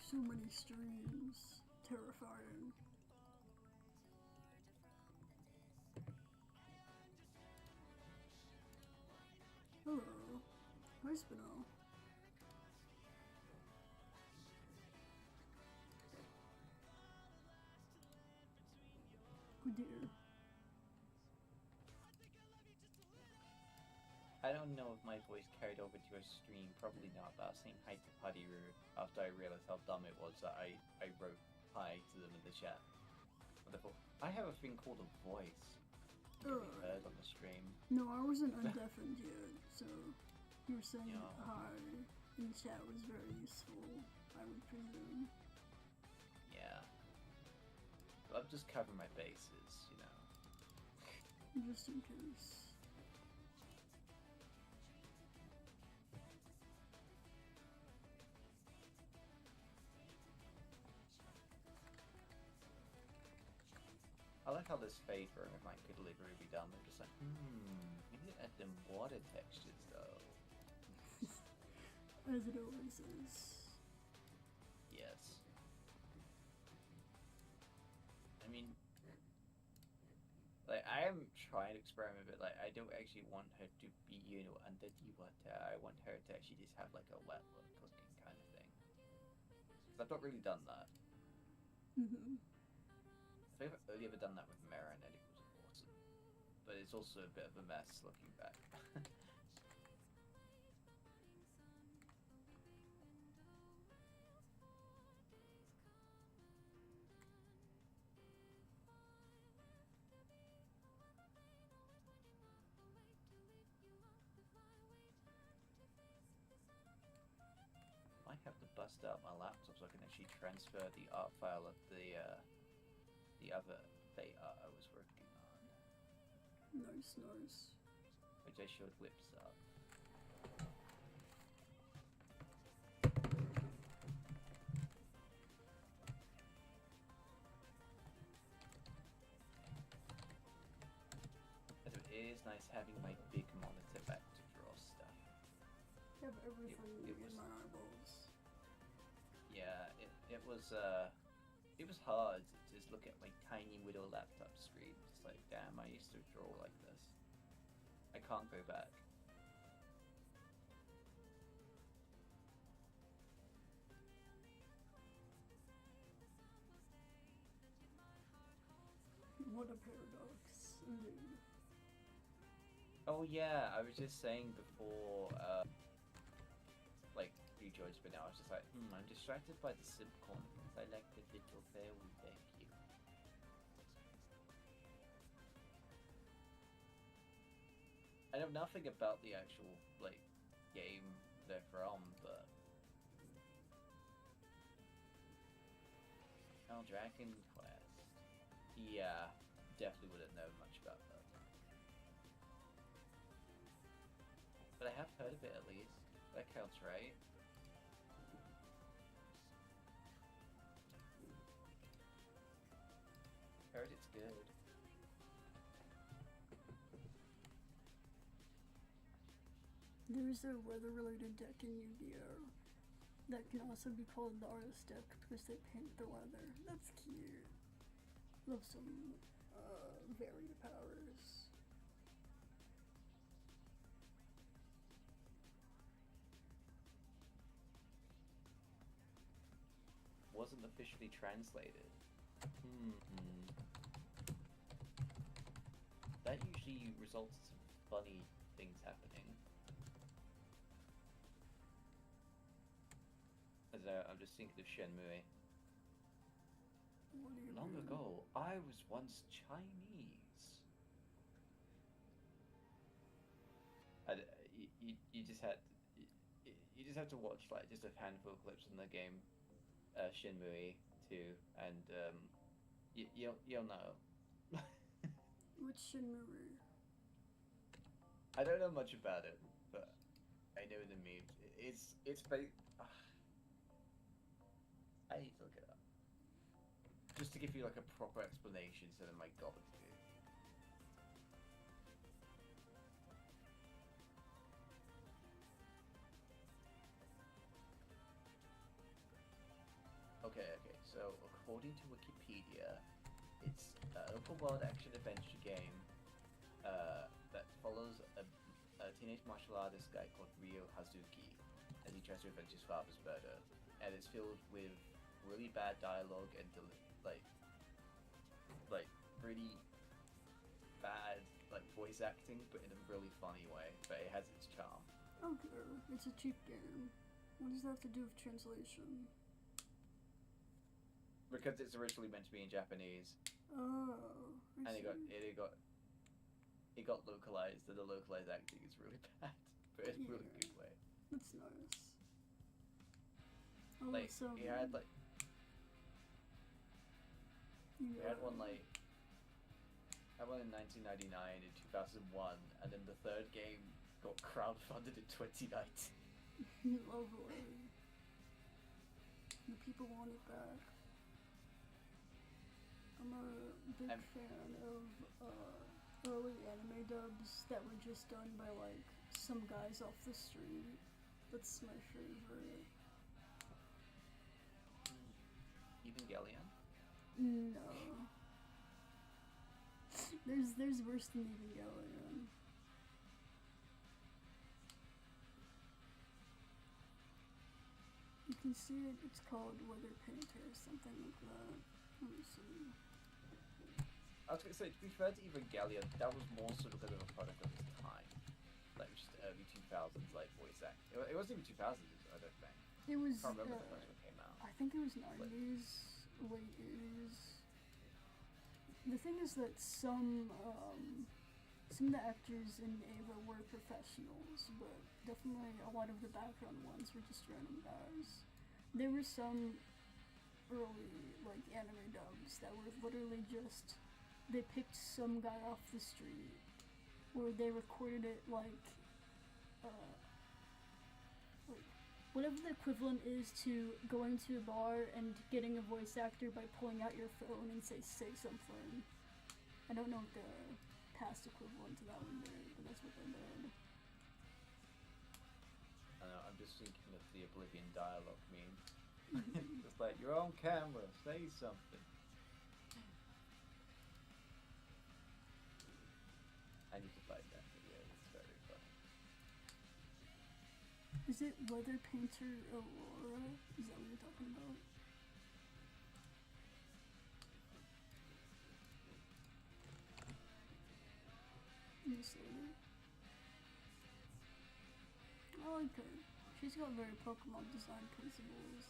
So many streams. Terrifying. Hello. Hi, Spinel. Oh dear. I don't know if my voice carried over to a stream, probably not, but I was saying hi to Padiru after I realized how dumb it was that I wrote hi to them in the chat. But I thought, I have a thing called a voice. You can be heard on the stream. No, I wasn't undeafened yet, so you were saying Yeah. hi in chat was very useful, I would presume. Yeah. But I'm just covering my bases, you know. Just in case. I like how this fade version might could literally be done. They're just like, we need to add them water textures though. As it always is. Yes. I mean, like, I am trying to experiment, but like, I don't actually want her to be, you know, under the water. I want her to actually just have like a wet look looking kind of thing. Because I've not really done that. Mm-hmm. I think I've only ever done that with Mara, and it was awesome. But it's also a bit of a mess looking back. I have to bust out my laptop so I can actually transfer the art file of the other fate art I was working on. Nice, nice. Which I showed whips of. So it is nice having my big monitor back to draw stuff. I have everything It in was- my eyeballs. Yeah, it was hard to just look at my tiny little laptop screen. Just like, damn, I used to draw like this. I can't go back. What a paradox, indeed. Oh yeah, I was just saying before, like, you George, but now I was just like, I'm distracted by the simp corner because I like the little fairy, thank you. I know nothing about the actual, like, game they're from, but... Oh, Dragon Quest. Yeah, definitely wouldn't know much about that. But I have heard of it at least. That counts, right? Heard it's good. There's a weather-related deck in Yu-Gi-Oh! That can also be called the artist deck because they paint the weather. That's cute. Love some varied powers. Wasn't officially translated. That usually results in some funny things happening. As I'm just thinking of Shenmue. What do you Long mean? ago, I was once Chinese. You just had you just have to watch like just a handful of clips in the game, Shenmue 2, and you'll know. Which Shinmuri? I don't know much about it, but I know the memes. It's I need to look it up. Just to give you like a proper explanation instead of my gobbledygook. Okay. So according to Wikipedia, it's an open world action adventure game that follows a teenage martial artist guy called Ryo Hazuki as he tries to avenge his father's murder, and it's filled with really bad dialogue and like really bad voice acting, but in a really funny way. But it has its charm. Okay, it's a cheap game. What does that have to do with translation? Because it's originally meant to be in Japanese. Oh, and it got localized, and the localized acting is really bad, but in a really good way. That's nice. Oh, Like so it had like we had one in 1999 and 2001, and then the third game got crowdfunded in 2019. Lovely. The people want it back. I'm a big fan of early anime dubs that were just done by some guys off the street. That's my favorite. Evangelion? No. There's worse than Evangelion. You can see it, it's called wrting or something like that. Let me see. I was gonna say, to be fair to Evangelion, that was more sort of a bit of a product of its time. Like just early 2000s voice acting. It wasn't even 2000s, I don't think. It was, I can't remember the first one came out. I think it was 90s, late 80s. The thing is that some of the actors in Ava were professionals, but definitely a lot of the background ones were just random guys. There were some early anime dubs that were literally just, they picked some guy off the street, or they recorded it whatever the equivalent is to going to a bar and getting a voice actor by pulling out your phone and say something. I don't know what the past equivalent to that one did, but that's what they did. I know, I'm just thinking of the Oblivion dialogue meme. It's like, you're on camera, say something. I need to find that video, it's very funny. Is it Weather Painter Aurora? Is that what you're talking about? You see it? I like her. She's got very Pokemon design principles.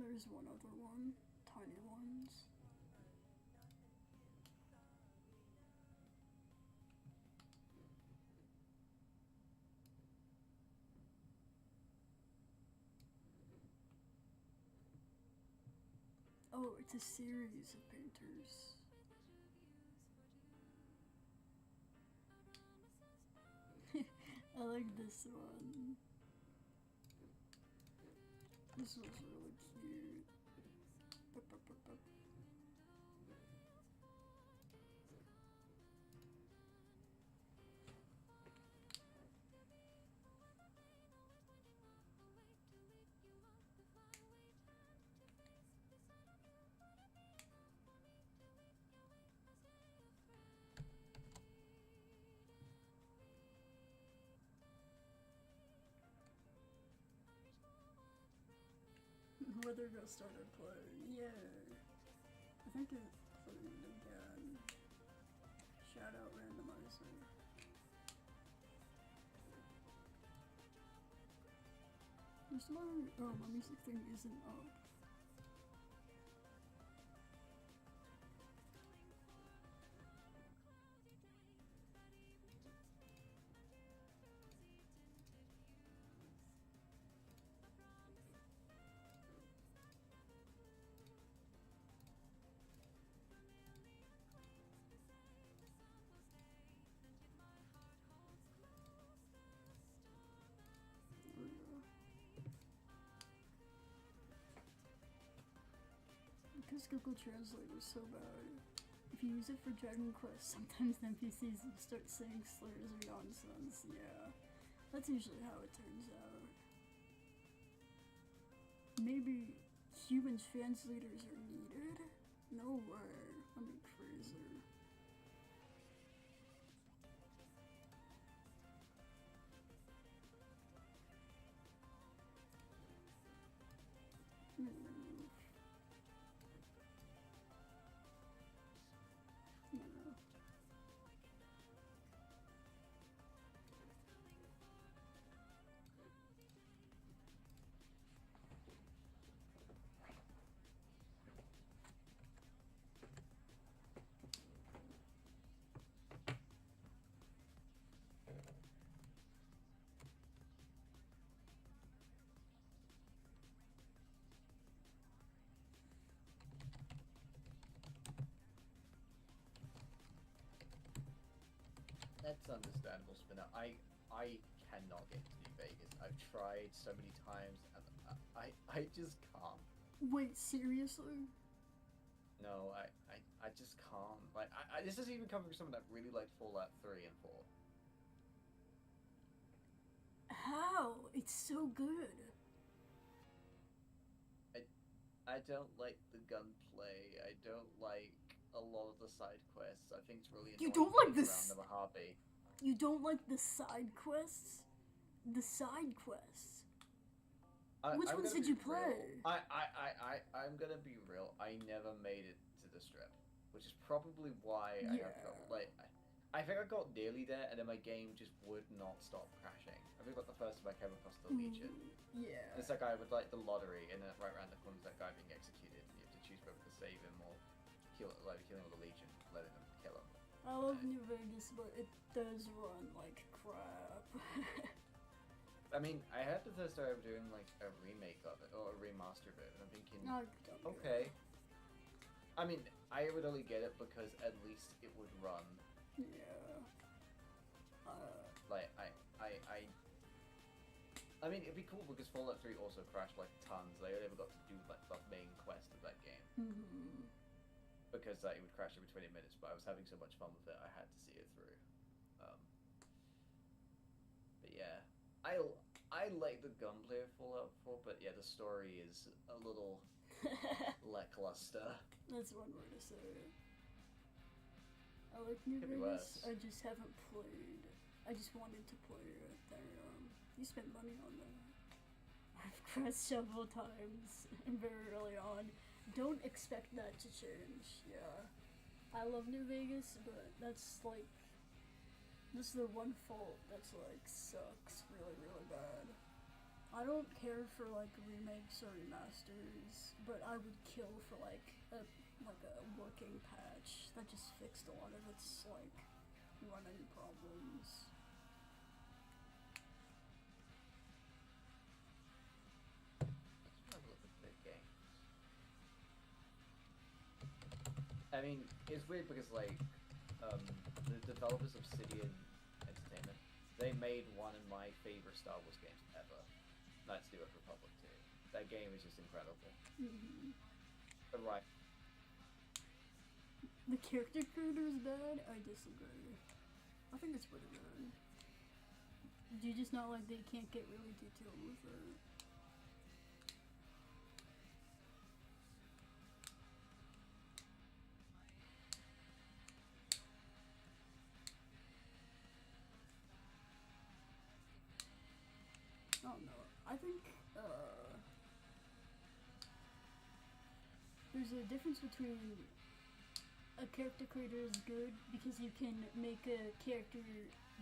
There's one other one, tiny ones. Oh, it's a series of painters. I like this one. This one's really cute. whether to start or play. Yeah. I think it played again. Shout out randomizer. There's my music thing isn't up. Because Google Translate is so bad. If you use it for Dragon Quest, sometimes the NPCs start saying slurs or nonsense. Yeah, that's usually how it turns out. Maybe human translators are needed? No way. I'm crazy. That's understandable, Spinner. I cannot get to New Vegas. I've tried so many times, and I just can't. Wait, seriously? No, I just can't. Like, this is even coming from someone that really liked Fallout 3 and 4. How? It's so good. I don't like the gunplay. I don't like a lot of the side quests. I think it's really annoying. You don't like this around the Mojave. You don't like the side quests? The side quests. Which ones did you play? I'm gonna be real. I never made it to the strip, which is probably why I have trouble. Like, I think I got nearly there, and then my game just would not stop crashing. I think like the first time I came across the Legion. Yeah. It's that guy with like the lottery, and then right around the corner is that guy being executed. And you have to choose whether to save him or killing all the Legion, letting them kill him. I love New Vegas, but it does run like crap. I mean, I had the first time doing like a remake of it, or a remaster of it, and I'm thinking, okay. I mean, I would only get it because at least it would run. Yeah. Like, I mean, it'd be cool because Fallout 3 also crashed like tons. I only ever got to do like the main quest of that game. Because it would crash every 20 minutes, but I was having so much fun with it, I had to see it through. But yeah, I like the gunplay of Fallout 4, but yeah, the story is a little lackluster. That's one way to say it. I like New Vegas, I just haven't played. I just wanted to play it. You spent money on that. I've crashed several times and very early on. Don't expect that to change. Yeah, I love New Vegas, but that's like, this is the one fault that's like sucks really bad. I don't care for like remakes or remasters, but I would kill for like a working patch that just fixed a lot of its like running problems. I mean, it's weird because, like, the developers of Obsidian Entertainment, they made one of my favorite Star Wars games ever. Knights of the Old Republic 2. That game is just incredible. Right. The character creator is bad? I disagree. I think it's pretty good. Do you just not like that you can't get really detailed with it? I don't know. I think, the difference between a character creator is good because you can make a character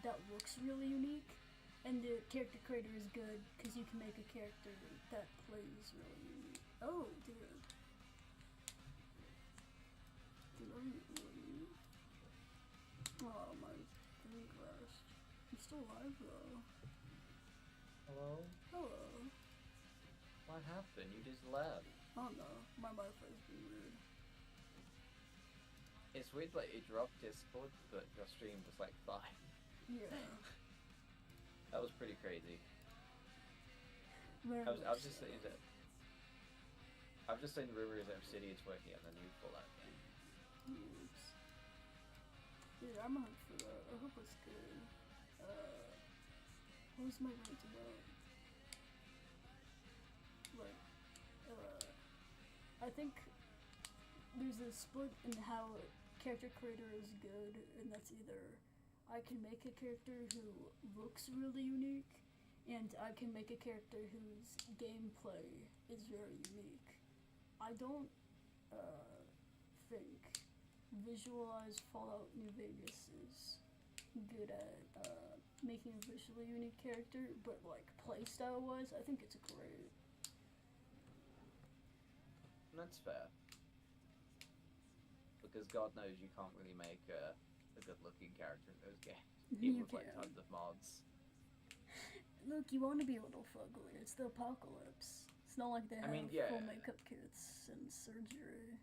that looks really unique, and the character creator is good because you can make a character that plays really unique. Oh, dude. Oh, my thing crashed. I'm still alive though. Hello? Hello. What happened? You just left. Oh no, my Wi-Fi's been weird. It's weird, like, it dropped Discord, but your stream was like fine. Yeah. That was pretty crazy. Very I was much just so. saying that. I'm just saying Rivers Obsidian's working on the new Fallout game. Oops. Yeah, I'm hyped for that. I hope it's good. What was my rant about? Like, I think there's a split in how character creator is good, and that's either I can make a character who looks really unique, and I can make a character whose gameplay is very unique. I don't think Visualize Fallout New Vegas is good at making a visually unique character, but like playstyle wise, I think it's great. That's fair. Because God knows you can't really make a good-looking character in those games. Even with like tons of mods. Look, you want to be a little fugly. It's the apocalypse. It's not like they have full makeup kits and surgery.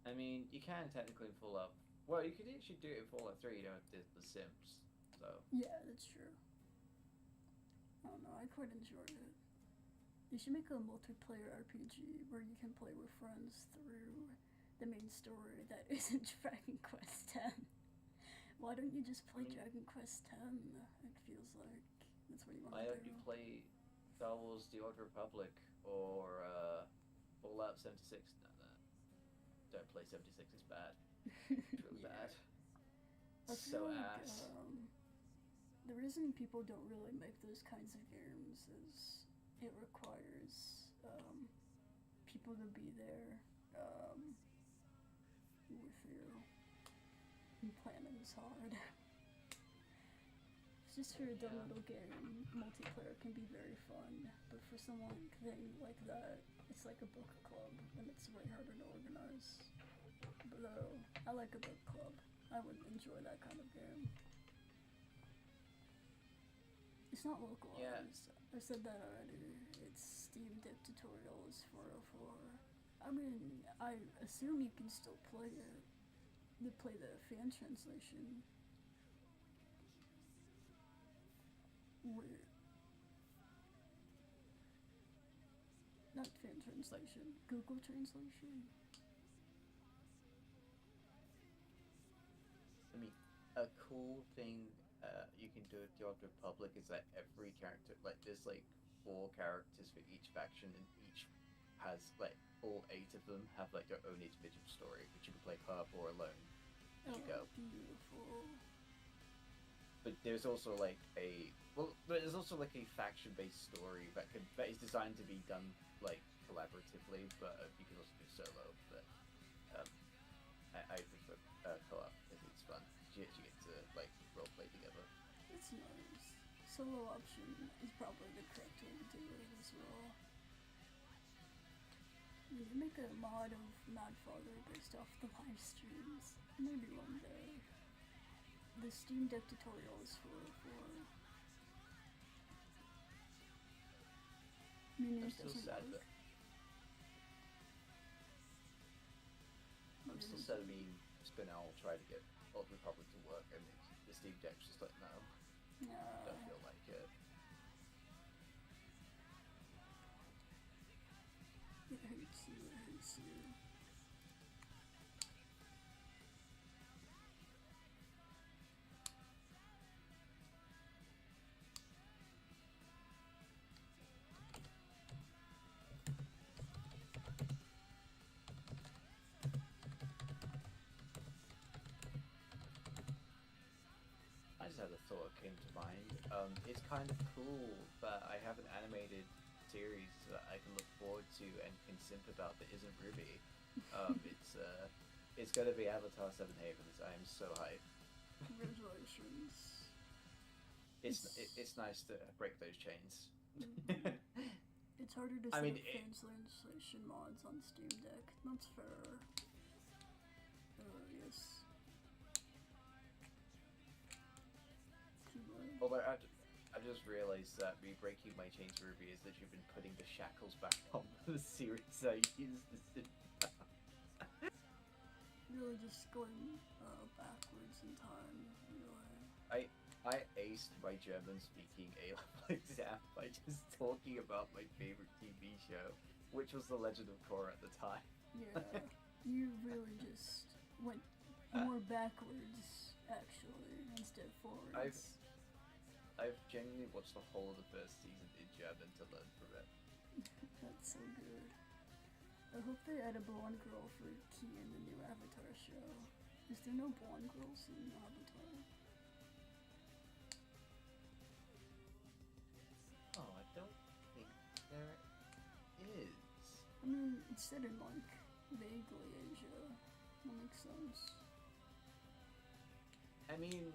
I mean, you can technically in Fallout. Well, you could actually do it in Fallout 3. You don't have The Sims, so. Yeah, that's true. I don't know. I quite enjoyed it. You should make a multiplayer RPG where you can play with friends through the main story that isn't Dragon Quest X. Why don't you just play Dragon Quest X? It feels like that's what you want to do. Why don't you play Star Wars The Old Republic or Fallout 76? No. Don't play 76, it's bad. It's really bad. I feel like, the reason people don't really make those kinds of games is it requires people to be there with you, and planning is hard. Just for a dumb little game, multiplayer can be very fun, but for someone like that, it's like a book club, and it's way harder to organize. But though, I like a book club. I would enjoy that kind of game. It's not localized. I said that already. It's Steam Deck Tutorials 404. I mean, I assume you can still play it. You play the fan translation. Wait. Not fan translation. Google translation. I mean, a cool thing you can do with The Old Republic is that every character, like, there's like 4 characters for each faction, and each has, like, all 8 of them have like their own individual story, which you can play co-op or alone as you go. Beautiful. But there's also like a faction-based story that is designed to be done like collaboratively, but you can also do solo. But I prefer co-op. I think it's fun. You actually get to like role play together. It's nice. Solo option is probably the correct way to do it as well. You can make a mod of Mad Father based off the live streams. Maybe one day. The Steam Deck tutorial is for meaning I'm it still doesn't sad work. that I'm still sad. I mean, Spinel tried to get Old Republic to work, and the Steam Deck's just like, no, don't feel like it. It hates you. It hates you. I just had a thought came to mind. It's kind of cool, but I haven't animated series that I can look forward to and can simp about that isn't Ruby. It's gonna be Avatar Seven Havens. I am so hyped. Congratulations. It's nice to break those chains. It's harder to set up translation mods on Steam Deck. That's fair. Yes. Although I've just realised that me breaking my chains Ruby is that you've been putting the shackles back on the series I used this in. Really just going backwards in time, really. I aced my German-speaking A-level exam by just talking about my favorite TV show, which was The Legend of Korra at the time. Yeah, you really just went more backwards, actually, instead of forwards. I've genuinely watched the whole of the first season in German to learn from it. That's so good. I hope they add a blonde girl for Key in the new Avatar show. Is there no blonde girls in Avatar? Oh, I don't think there is. I mean, it's set in, like, vaguely Asia. That makes sense. I mean,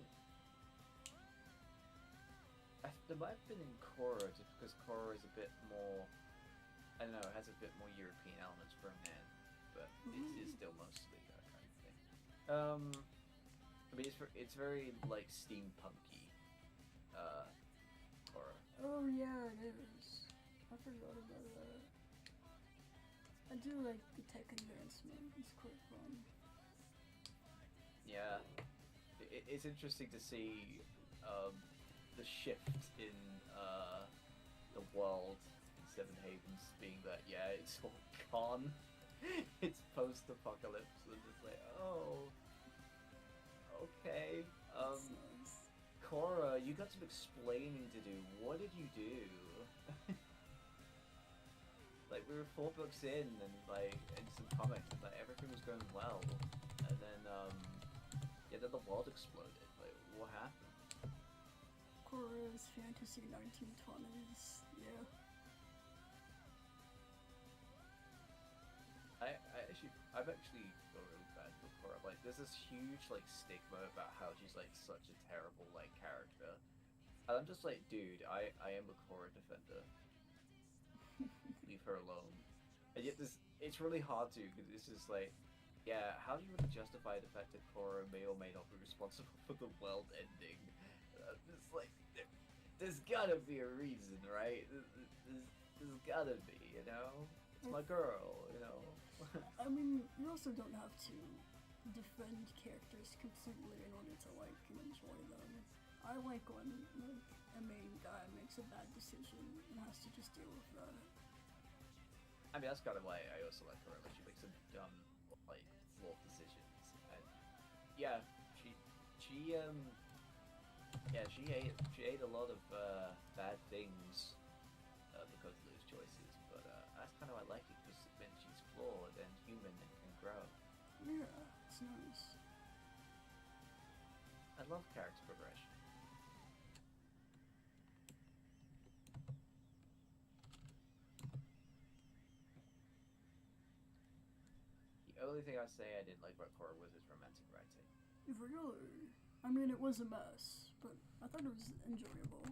there might have been in Korra, just because Korra is a bit more, I don't know, it has a bit more European elements thrown in, but it's still mostly that kind of thing. I mean, it's very, like, steampunky, Korra. Oh yeah, it is. I forgot about that. I do like the tech advancement. It's quite fun. Yeah, it's interesting to see the shift in the world in Seven Havens being that, yeah, it's all gone. It's post-apocalypse, and it's like, oh, okay. Nice. Korra, you got some explaining to do. What did you do? Like, we were 4 books in, and like, and some comics, and like, everything was going well, and then yeah, then the world exploded. Like, what happened? Korra's fantasy 1920s. Yeah. I've actually got really bad for Korra. Like, there's this huge like stigma about how she's like such a terrible like character, and I'm just like, dude, I am a Korra defender. Leave her alone. And yet it's really hard to, because it's just like, yeah, how do you really justify the fact that Korra may or may not be responsible for the world ending? It's like, there's gotta be a reason, right? There's gotta be, you know? It's my girl, you know? I mean, you also don't have to defend characters completely in order to like and enjoy them. I like when like a main guy makes a bad decision and has to just deal with that. I mean, that's kind of why I also like her. Like, she makes some dumb, like, flawed decisions. And yeah, she ate a lot of bad things because of those choices. But that's kind of why I like it, because it means she's flawed and human and can grow. Yeah, it's nice. I love character progression. The only thing I say I didn't like about Korra was its romantic writing. Really? I mean, it was a mess, but I thought it was enjoyable.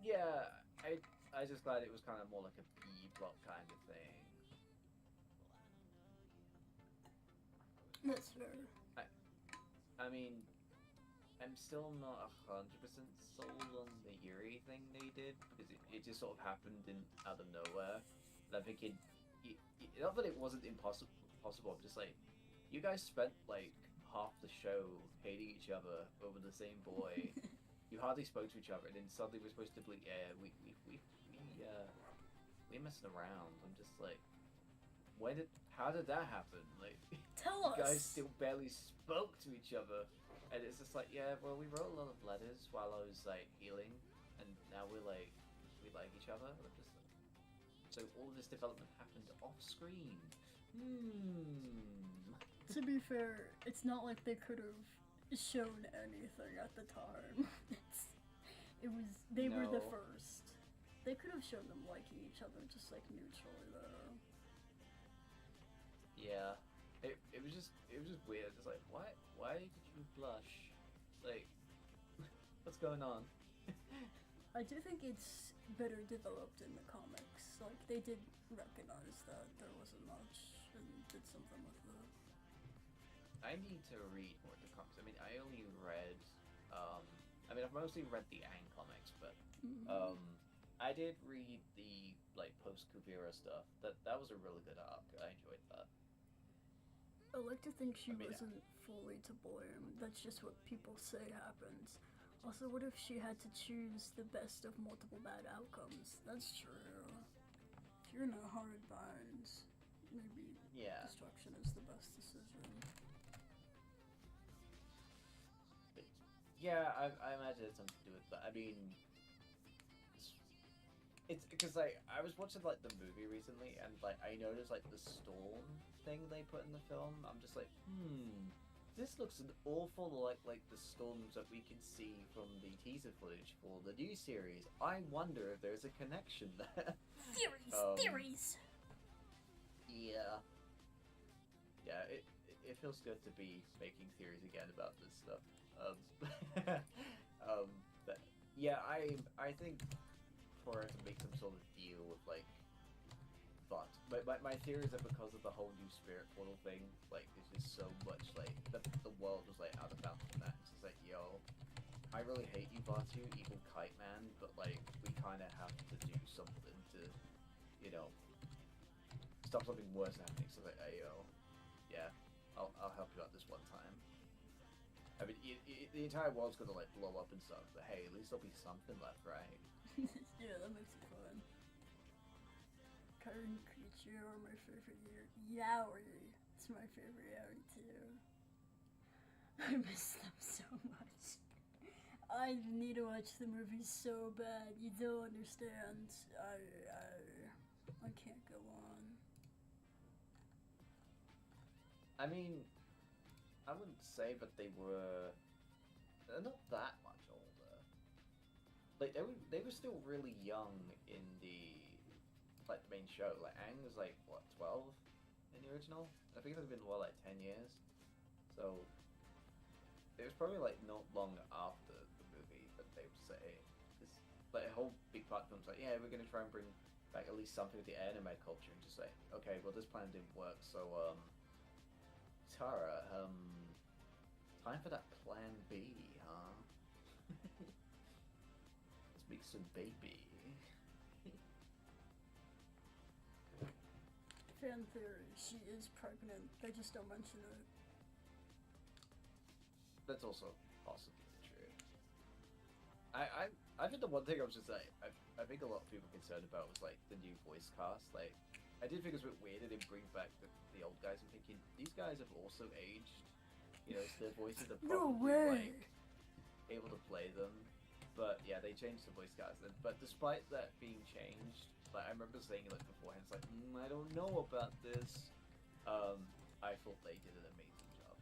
Yeah, I just glad it was kind of more like a B-plot kind of thing. That's fair. I mean, I'm still not 100% sold on the Yuri thing they did, because it just sort of happened out of nowhere. And I'm thinking, not that it wasn't possible, I'm just like, you guys spent like half the show hating each other over the same boy. You hardly spoke to each other, and then suddenly we're supposed to be, yeah, we're messing around. I'm just like, how did that happen? Like, tell us. You guys still barely spoke to each other, and it's just like, yeah, well, we wrote a lot of letters while I was like healing, and now we like each other. And I'm just like, so all of this development happened off screen. To be fair, it's not like they could have shown anything at the time. They were the first. They could have shown them liking each other, just like neutrally though. Yeah, it was just weird. It's like, why did you blush? Like, what's going on? I do think it's better developed in the comics. Like, they did recognize that there wasn't much and did something with it. I need to read more of the comics. I mean, I only read, I mean, I've mostly read the Aang comics, but, I did read the, like, post-Kuvira stuff. That was a really good arc. I enjoyed that. I like to think she wasn't fully to blame. That's just what people say happens. Also, what if she had to choose the best of multiple bad outcomes? That's true. If you're in a hard bind, maybe destruction is the best decision. But, yeah, I imagine it's something to do with that. I mean, it's because, like, I was watching, like, the movie recently, and, like, I noticed, like, the storm thing they put in the film. I'm just like, this looks an awful like the storms that we can see from the teaser footage for the new series. I wonder if there's a connection there. Theories! Yeah. Yeah, it feels good to be making theories again about this stuff. But yeah, I think for her to make some sort of deal with, like, but my theory is that because of the whole new spirit portal thing, like, there's just so much, like, the world was, like, out of bounds from that. It's just like, yo, I really hate you, Batu, evil kite man, but, like, we kind of have to do something to, you know, stop something worse happening. So, like, hey, yo, yeah, I'll help you out this one time. I mean, the entire world's gonna, like, blow up and stuff, but hey, at least there'll be something left, right? Yeah, that makes it fun. Current creature or my favorite Yowie. It's my favorite Yowie too. I miss them so much. I need to watch the movie so bad. You don't understand. I can't go on. I mean, I wouldn't say, but they're not that much older. Like, they were still really young in the, like, the main show. Like, Aang was, like, what, 12 in the original? I think it would have been, what, like, 10 years? So, it was probably, like, not long after the movie that they would say. This, like, a whole big part of film's like, yeah, we're gonna try and bring back at least something of the anime culture, and just like, okay, well, this plan didn't work, so, Tara, time for that plan B, huh? Let's make some baby. Fan theory, she is pregnant. They just don't mention it. That's also possibly true. I think the one thing I was just like, I think a lot of people were concerned about was, like, the new voice cast. Like, I did think it was a bit weird that they bring back the old guys. I'm thinking, these guys have also aged. You know, so their voices are probably, like, able to play them. But yeah, they changed the voice cast. But despite that being changed, like, I remember saying it, like, beforehand, it's like, I don't know about this. I thought they did an amazing job.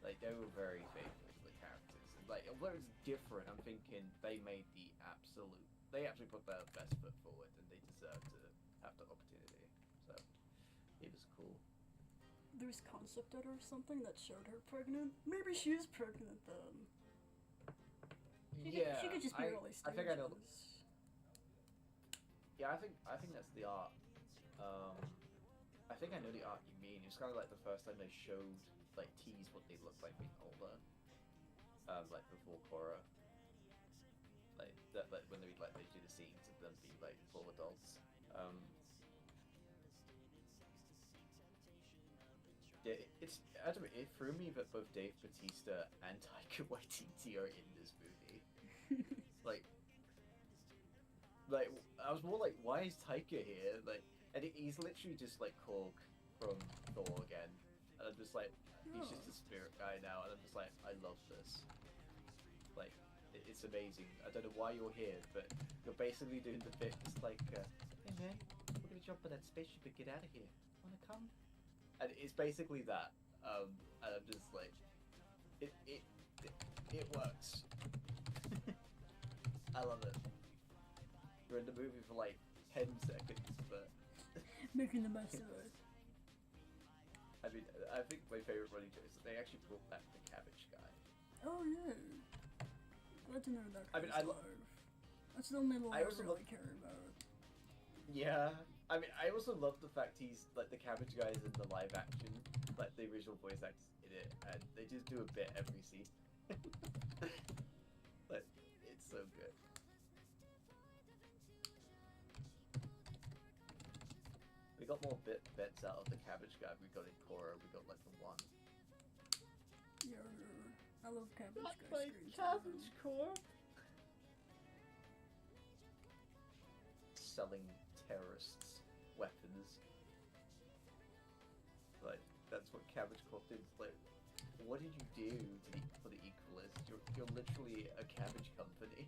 Like, they were very faithful to the characters. And, like, although it's different, I'm thinking they made they actually put their best foot forward, and they deserve to have the opportunity. So, it was cool. There's concept art or something that showed her pregnant. Maybe she is pregnant then. She could just be early stages. I think I know. Yeah, I think that's the art. I think I know the art you mean. It's kind of like the first time they showed, like, teased what they looked like being older. Like before Korra. Like that, like when they do the scenes of them being, like, full adults. Yeah, I don't know, it threw me that both Dave Bautista and Taika Waititi are in this movie. like I was more like, why is Taika here? Like, and he's literally just like Korg from Thor again, and I'm just like, he's just a spirit guy now, and I'm just like, I love this. Like, it's amazing. I don't know why you're here, but you're basically doing the bit. It's like, hey man, we're gonna jump on that spaceship and get out of here. Wanna come? And it's basically that. And I'm just like, it works. I love it. You're in the movie for like 10 seconds, but Making the most of it. I mean, I think my favorite running joke is that they actually brought back the cabbage guy. Oh yeah. Glad to know that I mean, guy's alive. That's the only one I also really care about. Yeah, I mean, I also love the fact he's like the cabbage guy is in the live action, like the original voice actors in it, and they just do a bit every season. But it's so good. We got more bits out of the cabbage guy. We got in Korra. We got like the one. Yeah, I love cabbage Not guy my screens. cabbage core. Selling terrorists weapons. Like that's what Cabbage Corp did. Like, what did you do for the Equalist? You're literally a cabbage company.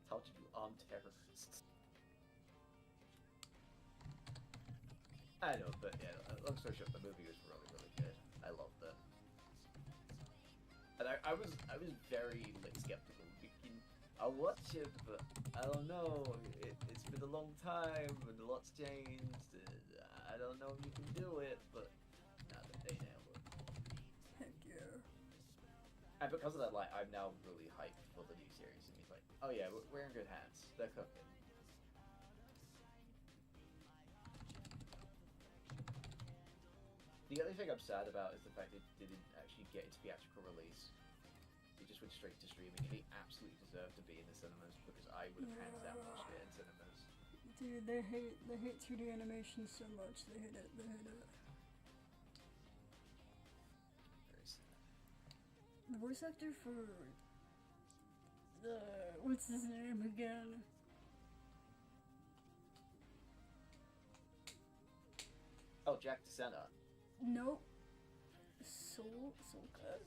How did you arm terrorists? I know, but yeah, long story short, the movie was really, really good. I loved it. And I was very like skeptical, thinking I'll watch it, but I don't know. It's been a long time, and a lot's changed. And I don't know if you can do it, but now that they nailed it. Heck yeah. And because of that, like, I'm now really hyped for the new series. And he's like, oh yeah, we're in good hands. They're cooking. The only thing I'm sad about is the fact that it didn't actually get its theatrical release. It just went straight to streaming, and it absolutely deserved to be in the cinemas because I would have hands down watched it in cinemas. Dude, they hate 2D animation so much. They hate it. They hate it. Very sad. The voice actor for the what's his name again? Oh, Jack DeSena. Nope. Solka.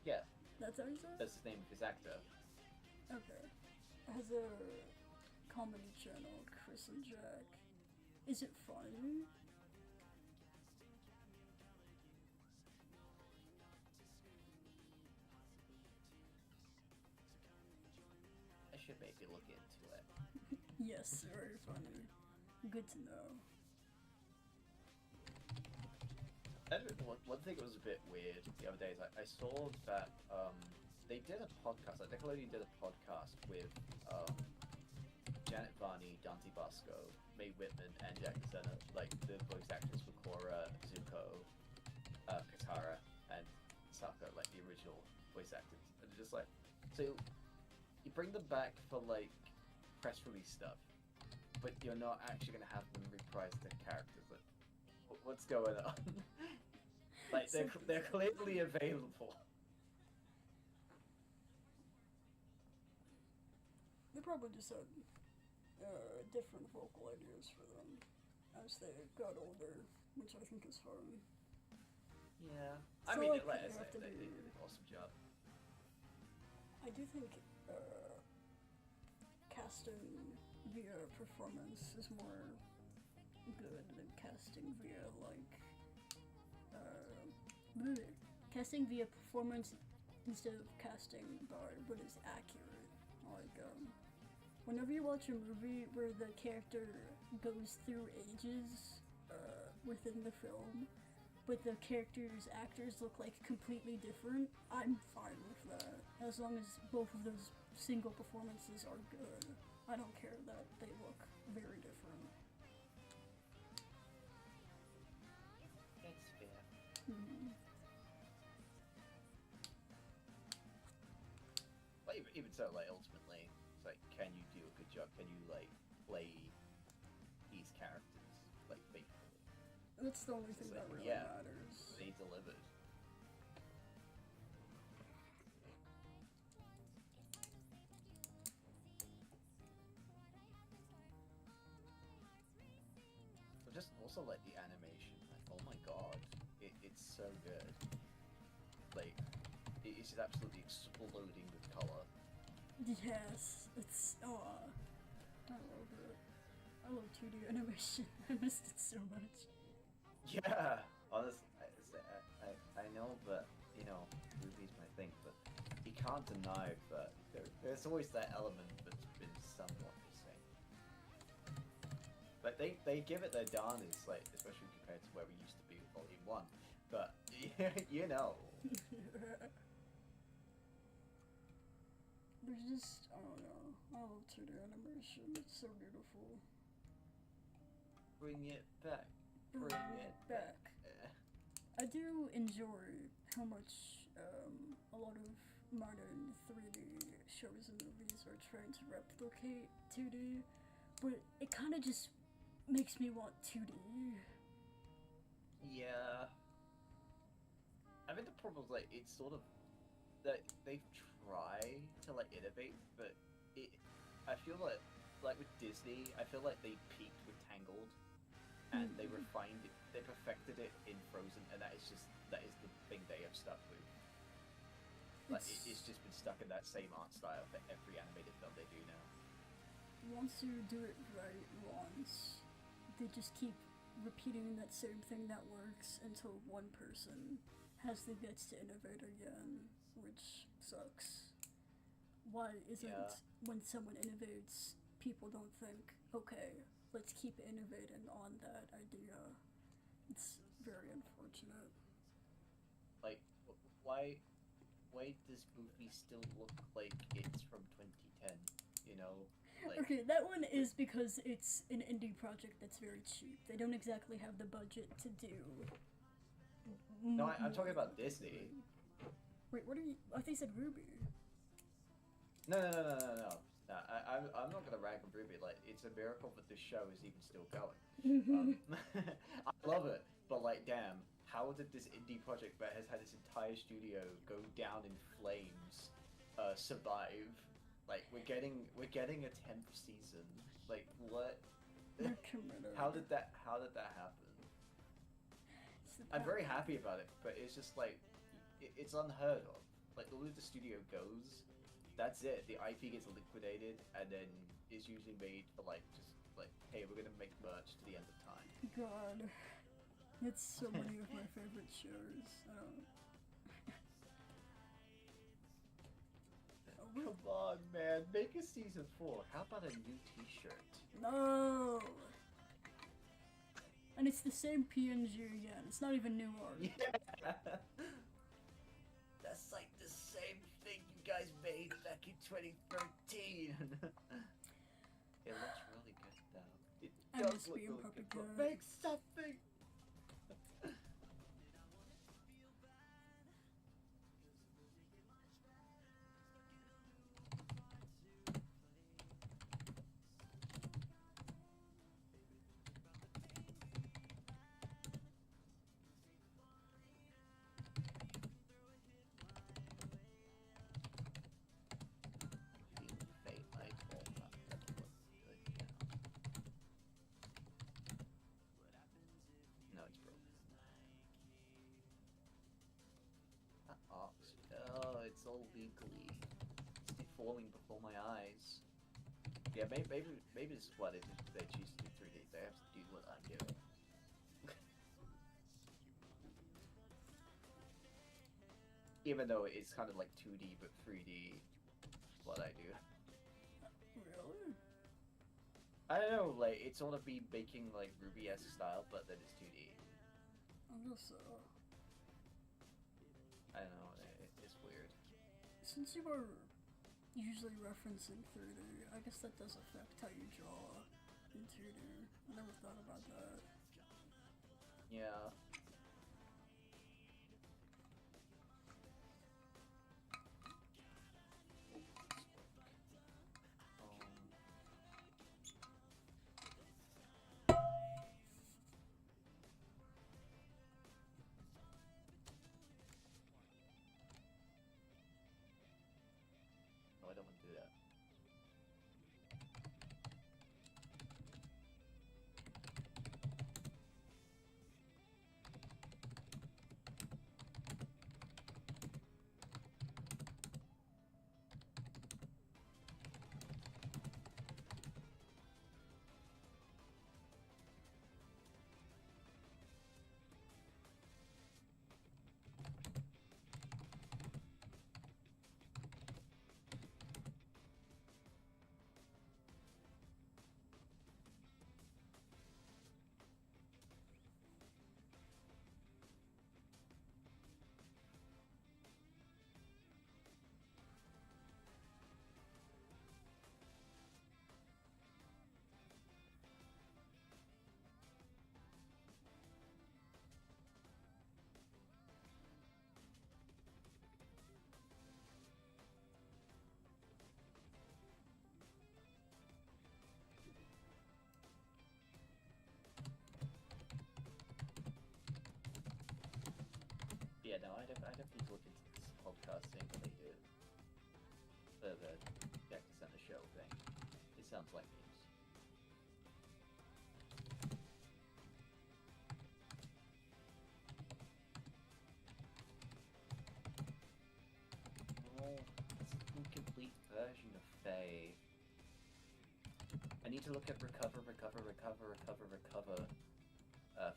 Yeah, That's how you say it? that's his name of his actor. Okay. Has a comedy channel, Chris and Jack. Is it funny? I should maybe look into it. Yes, very funny. Good to know. One thing that was a bit weird the other day is I saw that they did a podcast, like Nickelodeon did a podcast with Janet Varney, Dante Basco, Mae Whitman, and Jack DeSena, like the voice actors for Korra, Zuko, Katara, and Sokka, like the original voice actors. And they're just like, so you bring them back for like press release stuff, but you're not actually going to have them reprise their characters. Like, what's going on? Like they're clearly available. They probably just had different vocal ideas for them as they got older, which I think is fun. Yeah, So, I mean, like, like I you have said, to they be- did an awesome job. I do think casting via performance is more good than casting via casting via performance instead of casting by what is accurate. Like whenever you watch a movie where the character goes through ages within the film, but the actors look like completely different, I'm fine with that. As long as both of those single performances are good. I don't care that they look very different. That's fair. But even so, like ultimately, it's like, can you do a good job? Can you like play these characters like faithfully? That's the only It's thing like, that really yeah, matters. they delivered. But just also like the animation, like oh my god, it's so good. Like it's just absolutely exploding with color. Yes, it's I love it. I love 2D animation. I missed it so much. Yeah, honestly, I know, but you know, movies my thing, but you can't deny that there's always that element that's been somewhat the same. Like they give it their darners, like especially compared to where we used to be with Volume 1. But you know. There's just, I don't know. I love 2D animation. It's so beautiful. Bring it back. Bring it back. I do enjoy how much a lot of modern 3D shows and movies are trying to replicate 2D, but it kind of just makes me want 2D. Yeah. I think the problem is, like, it's sort of that they try to, like, innovate, but I feel like with Disney, I feel like they peaked with Tangled, and they refined it, they perfected it in Frozen, and that is the thing they have stuck with. Like, it's just been stuck in that same art style for every animated film they do now. Once you do it right once, they just keep repeating that same thing that works until one person has the guts to innovate again, which sucks. Why isn't when someone innovates, people don't think, okay, let's keep innovating on that idea? It's very unfortunate. Like, why does movie still look like it's from 2010? You know? Like, okay, that one is because it's an indie project that's very cheap. They don't exactly have the budget to do. No, I'm talking about Disney. Wait, what are you? I think you said Ruby. No. I'm not gonna rag on Ruby. Like, it's a miracle that this show is even still going. I love it, but like, damn, how did this indie project that has had its entire studio go down in flames survive? Like, we're getting a 10th season. Like, what? How did that happen? I'm very happy about it, but it's just like it's unheard of. Like, the way the studio goes, that's it. The IP gets liquidated, and then is usually made for like just like, hey, we're gonna make merch to the end of time. God, it's so many of my favorite shows. Come on, man, make a season 4. How about a new T-shirt? No. And it's the same PNG again. It's not even new art. Yeah. That's like the same thing you guys made back in 2013. It looks really good though. It does look really good. But make something. It's all legally falling before my eyes. Yeah, maybe this is why they choose to do 3D. They have to do what I'm doing. Even though it's kind of like 2D but 3D, what I do. Really? I don't know, like, it's sort of be making like Ruby-esque style, but then it's 2D. I guess so. I don't know, it's weird. Since you are usually referencing 3D, I guess that does affect how you draw in 2D. I never thought about that. Yeah. I don't want to do that. yeah, no, I'd definitely look into this podcast thing related. The Jack Center show thing. It sounds like news. Oh, it's an incomplete version of Faye. I need to look at recover,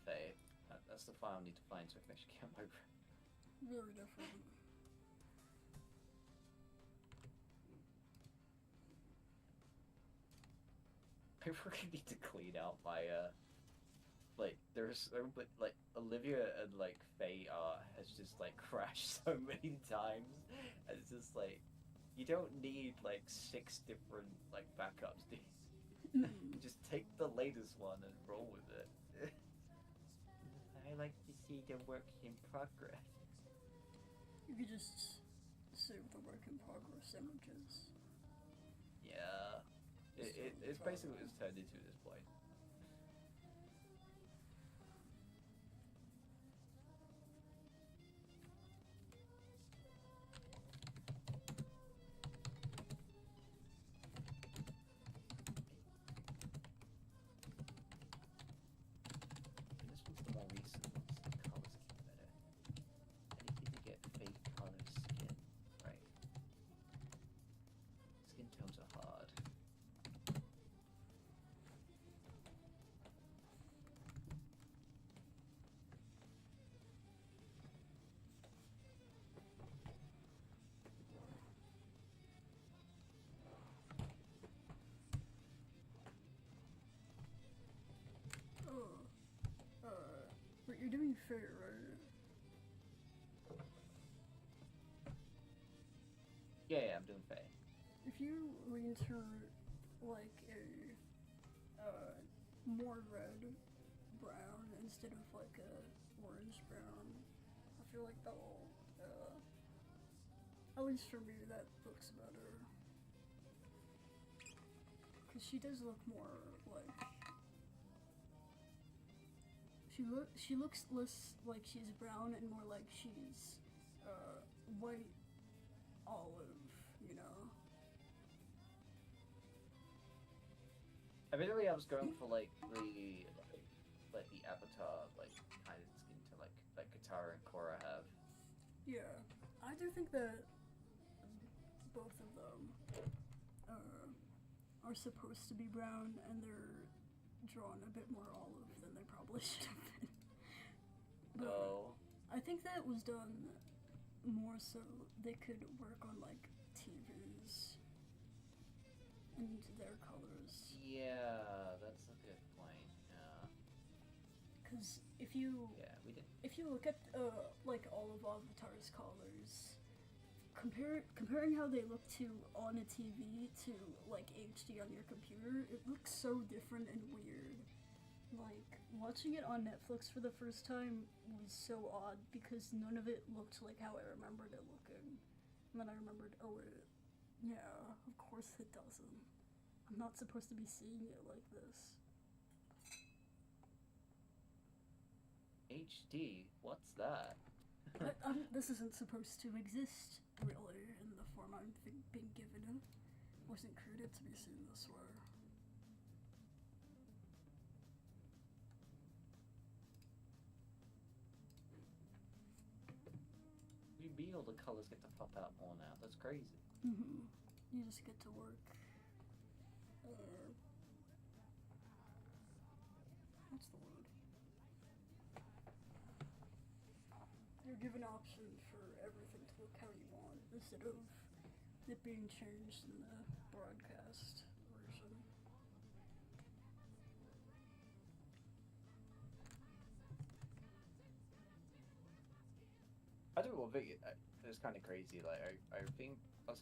Faye. That's the file I need to find so I can actually get my... Very different. I really need to clean out my, like, there's so much, like, Olivia and, like, Faye has just, like, crashed so many times. And it's just, like, you don't need, like, 6 different, like, backups, do you? Just take the latest one and roll with it. I like to see the work in progress. You could just save the work in progress images. Yeah. It's basically what it's turned into at this point. And this one's the more recent one, so the colours get better. Anything to get fake colour skin, right? Skin tones are hard. But you're doing fair, right? Yeah, I'm doing Faye. If you lean to like a more red brown instead of like a orange brown, I feel like that'll at least for me that looks better. Cause she does look more like she looks less like she's brown and more like she's white olive, you know. Originally, I was going for like the avatar like kind of skin to like Katara and Korra have. Yeah, I do think that both of them are supposed to be brown, and they're drawn a bit more olive than they probably should have been. But Oh. I think that was done more so they could work on like TVs and their colors. Yeah, that's a good point. Yeah. Because if you We did. if you look at like all of Avatar's colors, comparing how they look on a TV to like HD on your computer, it looks so different and weird. Like watching it on Netflix for the first time was so odd because none of it looked like how I remembered it looking. And then I remembered, oh wait, yeah, of course it doesn't. I'm not supposed to be seeing it like this. HD? What's that? This isn't supposed to exist, really, in the form I'm being given it. Wasn't created to be seen this way. All the colors get to pop out more now. That's crazy. You just get to work. What's the word? You're given option for everything to look how you want instead of it being changed in the broadcast version. I don't know. It's kind of crazy. Like I was thinking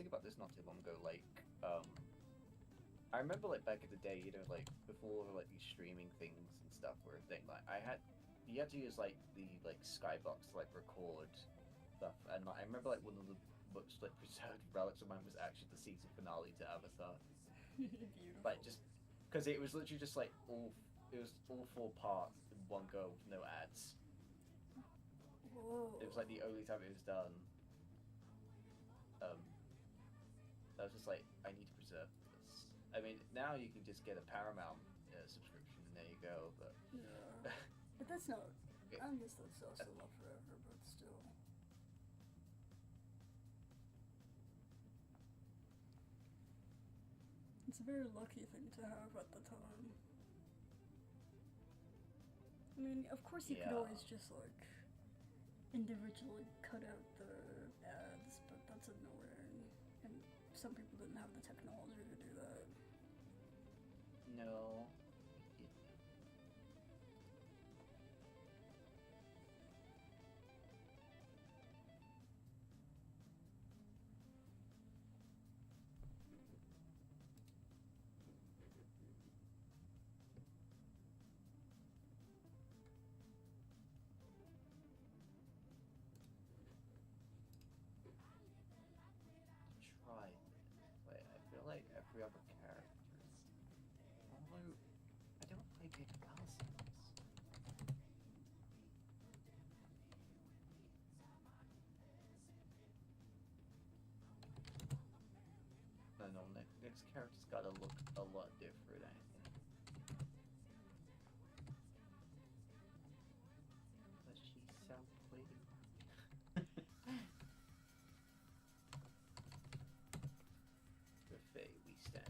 about this not too long ago. Like I remember like back in the day, you know, like before like these streaming things and stuff were a thing. Like you had to use like the Skybox to like record stuff, and like, I remember like one of the most like preserved relics of mine was actually the season finale to Avatar. Beautiful. Like just because it was literally just like all 4 parts in one go with no ads. Whoa. It was like the only time it was done. I was just like, I need to preserve this. I mean, now you can just get a Paramount subscription and there you go, but... Yeah. But that's not... Okay. I guess that's also not forever, but still. It's a very lucky thing to have at the time. I mean, of course you could always just, like, individually cut out the ads, but that's annoying. And some people didn't have the technology to do that. No. Try this. Wait, I feel like every other character is... Although, I don't play big Allisons. No, next character's gotta look a lot different, I think. Does she sound pretty? Buffet we stand.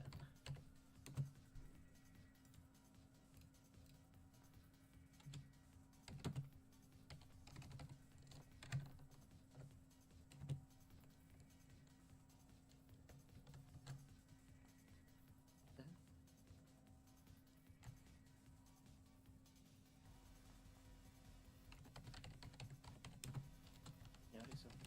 Yeah, I do something.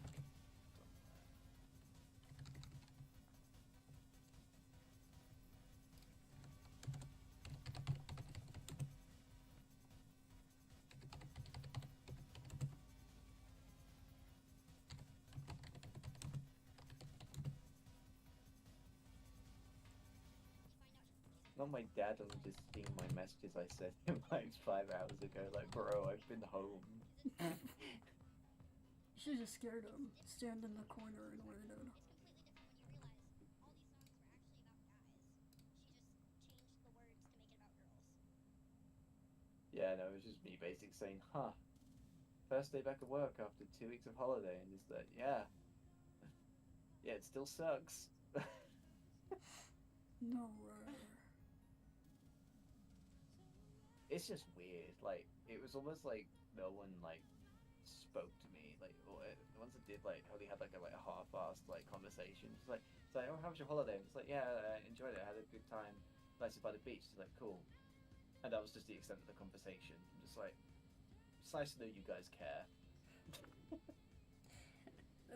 Not my dad only just seeing my messages I sent him like 5 hours ago, like, bro, I've been home. You should just scared him. Stand in the corner and wait it. Yeah, no, it was just me basically saying, first day back at work after 2 weeks of holiday, and just that, yeah, it still sucks. No way. It's just weird, like, it was almost like no one, like, spoke to me, like, the ones that did, like, only had, like, a half-assed, like, conversation. It's like, oh, how was your holiday? It's like, yeah, I enjoyed it, I had a good time, nice by the beach. It's like, cool. And that was just the extent of the conversation. I'm just like, it's nice to know you guys care.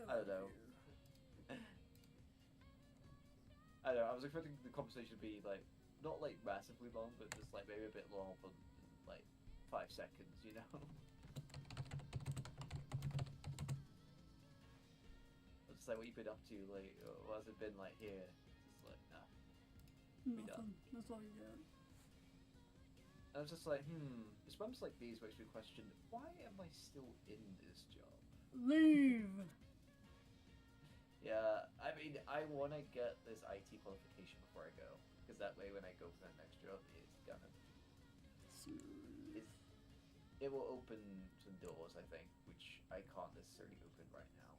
I don't know. I don't know, I was expecting the conversation to be, like, not, like, massively long, but just, like, maybe a bit long for, like, 5 seconds, you know? It's like, what you been up to, like, what has it been like here? It's like, nah. Nothing. That's all you get. I was just like, responses like these makes me question, why am I still in this job? Leave! Yeah, I mean, I want to get this IT qualification before I go, because that way when I go for that next job, it's gonna... It will open some doors, I think, which I can't necessarily open right now.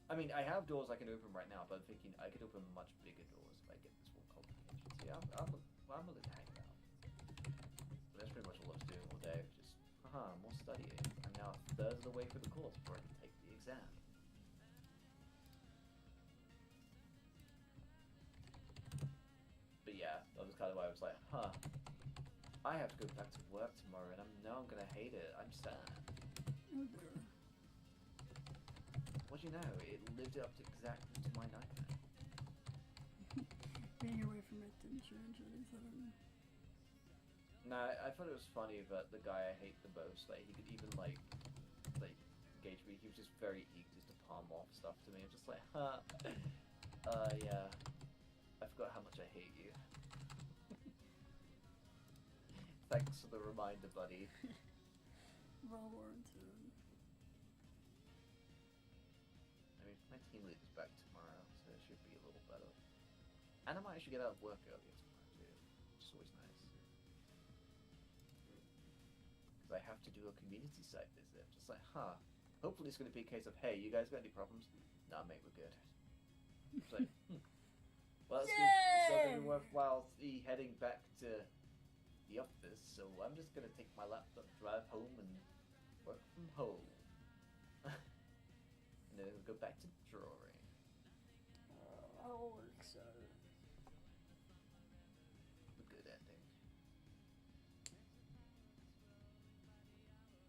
I mean, I have doors I can open right now, but I'm thinking I could open much bigger doors if I get this one qualification. So yeah, I'm willing to hang out. But that's pretty much all I was doing all day, just, more studying. I'm now a third of the way through the course before I can take the exam. But yeah, that was kind of why I was like, I have to go back to work tomorrow, and I'm gonna hate it. I'm sad. Oh dear. What do you know? It lived up to exactly to my nightmare. Being away from it didn't change anything. No, I thought it was funny that the guy I hate the most, like, he could even, like, engage me. He was just very eager just to palm off stuff to me. I'm just like, yeah. I forgot how much I hate you. Thanks for the reminder, buddy. Well warranted. team leader's back tomorrow, so it should be a little better. And I might actually get out of work earlier tomorrow too, which is always nice. Because I have to do a community site visit. Just like, hopefully it's going to be a case of, hey, you guys got any problems? Nah, mate, we're good. It's like, well, it's going to be worthwhile heading back to the office, so I'm just going to take my laptop, drive home, and work from home. And then we'll go back to drawing. I'll work so. A good ending.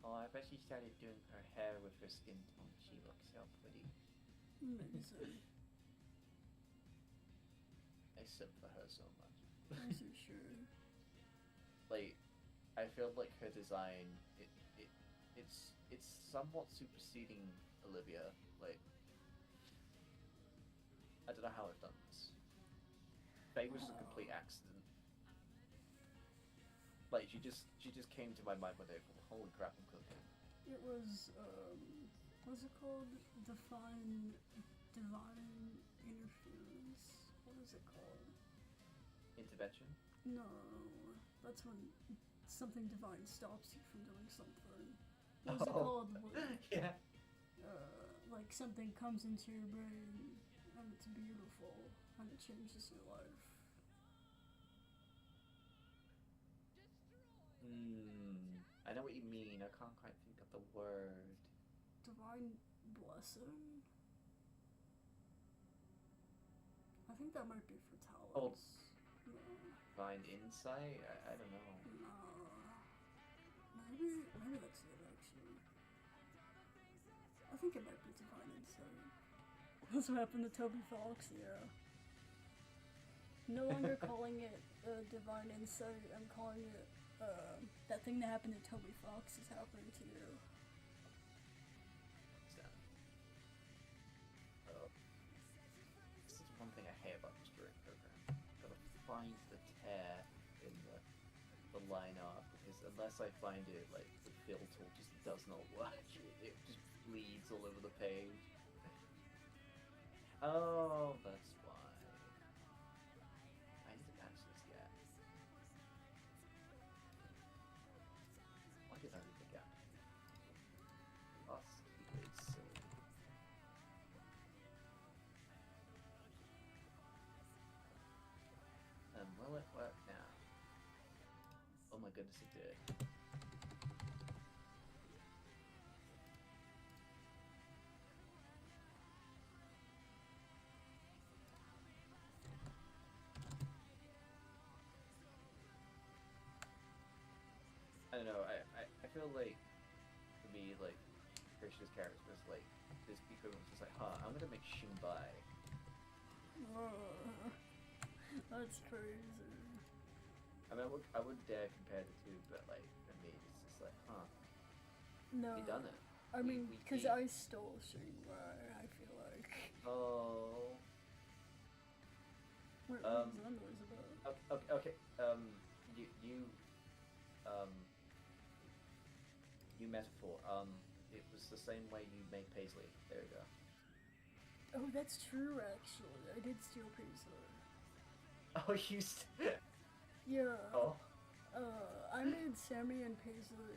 Oh, I bet she started doing her hair with her skin tone. She looks so pretty. Amazing. I sip for her so much. As you should. Like, I feel like her design, it's somewhat superseding Olivia. Like, I don't know how I've done this. Faye was a complete accident. Like, she just came to my mind one day from, holy crap, I'm cooking. It was, what's it called? Divine interference. What is it called? Intervention? No, that's when something divine stops you from doing something. What's it called? Yeah. Like something comes into your brain and it's beautiful and it changes your life. I know what you mean. I can't quite think of the word. Divine blessing? I think that might be for talents. No. Divine insight? I don't know. No. Maybe that's it actually. I think it might be divine insight. That's what happened to Toby Fox, yeah. No longer calling it divine insight, I'm calling it that thing that happened to Toby Fox is happening to you. What's that? This is one thing I hate about this drawing program. Gotta find the tear in the line art, because unless I find it, like, the fill tool just does not work. It just bleeds all over the page. Oh, that's why. I need to patch this gap. Why did I leave the gap? Us keep it silly. And will it work now? Oh my goodness, it did. I don't know, I feel like, for me, like, Krishna's character was like, this equivalent was just like, I'm gonna make Shinbai. That's crazy. I mean, I wouldn't dare compare the two, but, like, for me, it's just like, No. we done it. I mean, because I stole Shinbai, I feel like. Oh. What was that noise about? Okay, you metaphor, it was the same way you made Paisley. There you go. Oh, that's true, actually. I did steal Paisley. Oh, you Yeah. Oh. I made Sammy and Paisley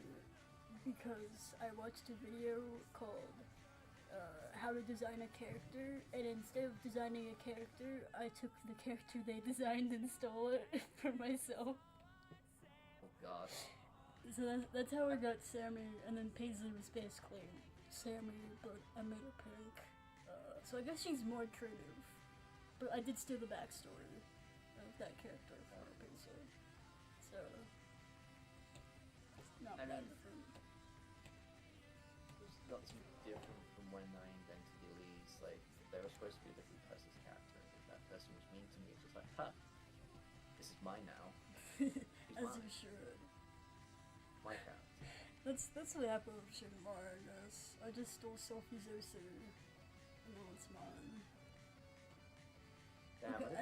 because I watched a video called How to Design a Character, and instead of designing a character, I took the character they designed and stole it for myself. Oh god. So that's how I got Sammy, and then Paisley was basically Sammy, but I made her pink. So I guess she's more creative. But I did steal the backstory of that character for Paisley. So, it's not that different. It's not too different from when I invented Elise. Like, they were supposed to be a different person's character, and if that person was mean to me, it's just like, this is mine now. As you should. My character. That's what happened with Shinmar, I guess. I just stole Sophie's OC, and now it's mine. Damn, Okay,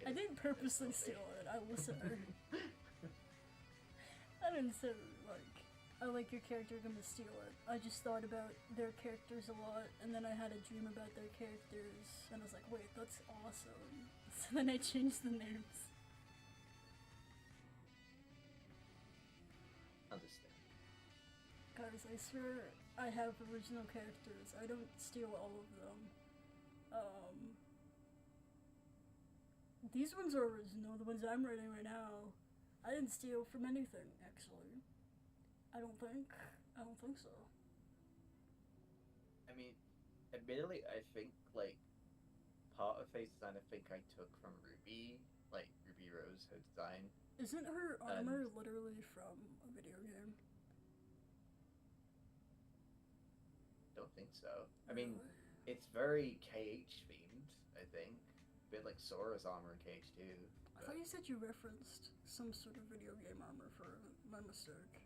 I didn't purposely steal it, I will say. I didn't say, like, I like your character, gonna steal it. I just thought about their characters a lot, and then I had a dream about their characters, and I was like, wait, that's awesome. So then I changed the names. Understand. Guys, I swear I have original characters. I don't steal all of them. These ones are original, the ones I'm writing right now. I didn't steal from anything, actually. I don't think so. I mean, admittedly, I think, like, part of face design I think I took from Ruby, like, Ruby Rose, her design. Isn't her armor literally from a video game? Don't think so. I mean, it's very KH themed, I think. A bit like Sora's armor in KH2. I thought you said you referenced some sort of video game armor for my mistake.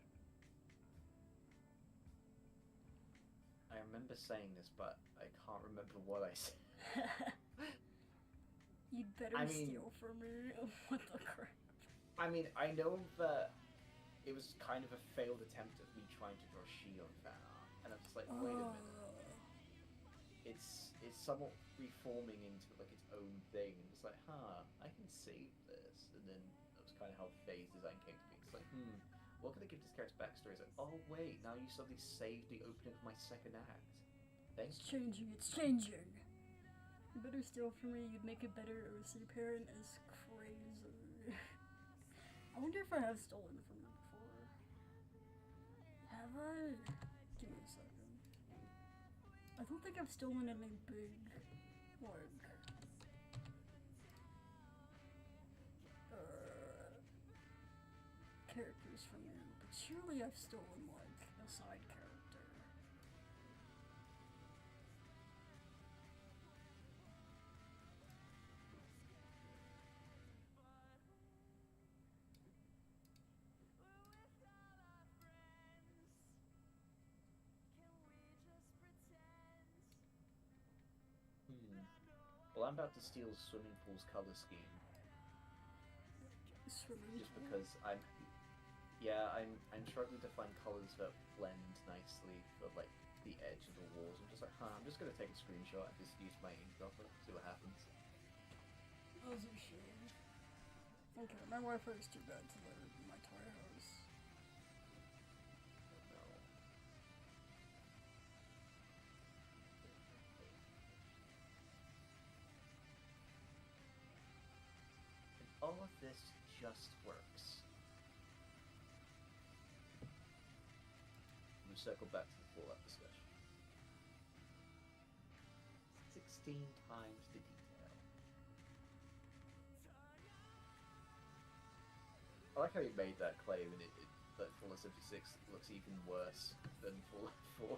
I remember saying this, but I can't remember what I said. You'd better steal from me. What the crap? I mean, I know that it was kind of a failed attempt of me trying to draw Shion fan art, and I'm just like, wait a minute. It's somewhat reforming into like its own thing, and it's like, I can save this, and then that was kind of how phase design came to be. It's like, what can I give this character's backstory? It's like, oh wait, now you suddenly saved the opening of my second act. Thanks. It's changing. You better steal from me. You'd make a better OC parent. Is crazy. I wonder if I have stolen from you before. Have I? Give me a second. I don't think I've stolen any big, like, characters from you, but surely I've stolen, like, a side character. Well, I'm about to steal swimming pool's color scheme. Just because I'm struggling to find colors that blend nicely for like the edge of the walls. I'm just like, I'm just gonna take a screenshot and just use my ink dropper, see what happens. As you should. Okay, my Wi-Fi is too bad to live in my toy house. No. And all of this just works. We'll circle back to the Fallout discussion. 16 times the detail. I like how you made that claim, and that Fallout 76 looks even worse than Fallout 4.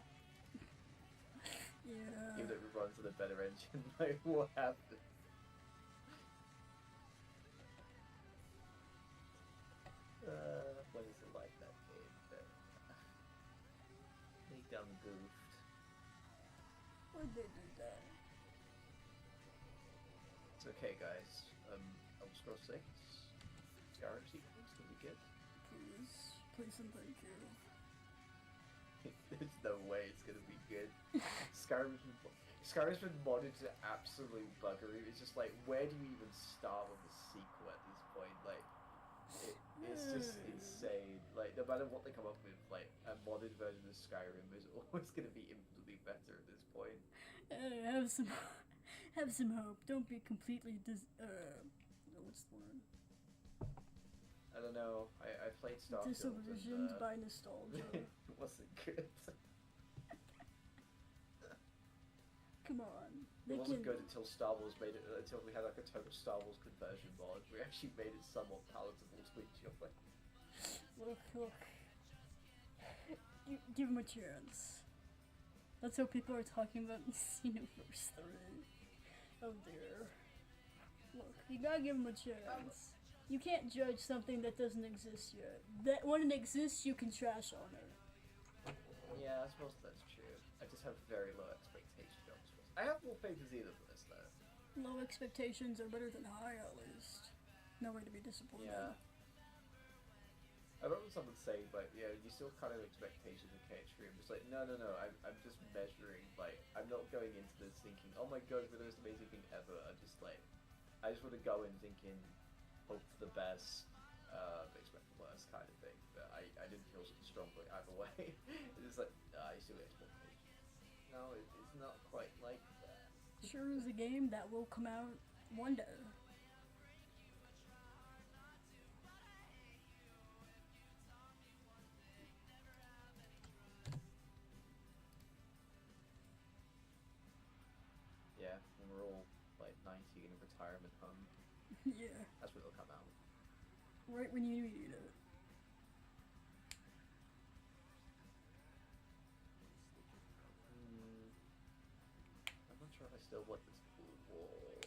Yeah. Even though it runs on a better engine, like, what happened? What is it like that game? They done goofed. Why'd they do that? It's okay, guys. Elder Scrolls 6. Skyrim sequel is gonna be good. Please and thank you. There's no way it's gonna be good. Skyrim's been modded to absolute buggery. It's just like, where do you even start with a sequel at this point? Like, it's just insane. Like, no matter what they come up with, like, a modded version of Skyrim is always gonna be infinitely better at this point. Have some hope. Don't be completely what's the word? I don't know. I played Starfield. Disillusioned by nostalgia. It wasn't good. Come on. It wasn't good until Star Wars made it. Until we had like a total Star Wars conversion mod. We actually made it somewhat palatable to enjoy. Look. Give him a chance. That's how people are talking about Xenoverse 3. Oh dear. Look, you gotta give him a chance. You can't judge something that doesn't exist yet. That when it exists, you can trash on it. Yeah, I suppose that's true. I just have very low expectations. I have more faith in either of this though. Low expectations are better than high, at least. No way to be disappointed. Yeah. I remember someone saying, like, yeah, you still kind of expectations of K-Stream. It's like, no, I'm just measuring, like, I'm not going into this thinking, oh my god, we're the most amazing thing ever. I'm just like, I just want to go in thinking, hope for the best, expect the worst kind of thing. But I didn't feel strongly either way. It's just like, nah, I still expect. No, it's not quite like that. Sure is a game that will come out one day. Yeah, when we're all like 90 in a retirement home. Yeah. That's when it'll come out. Right when you need it. I'm not sure if I still want this blue wall.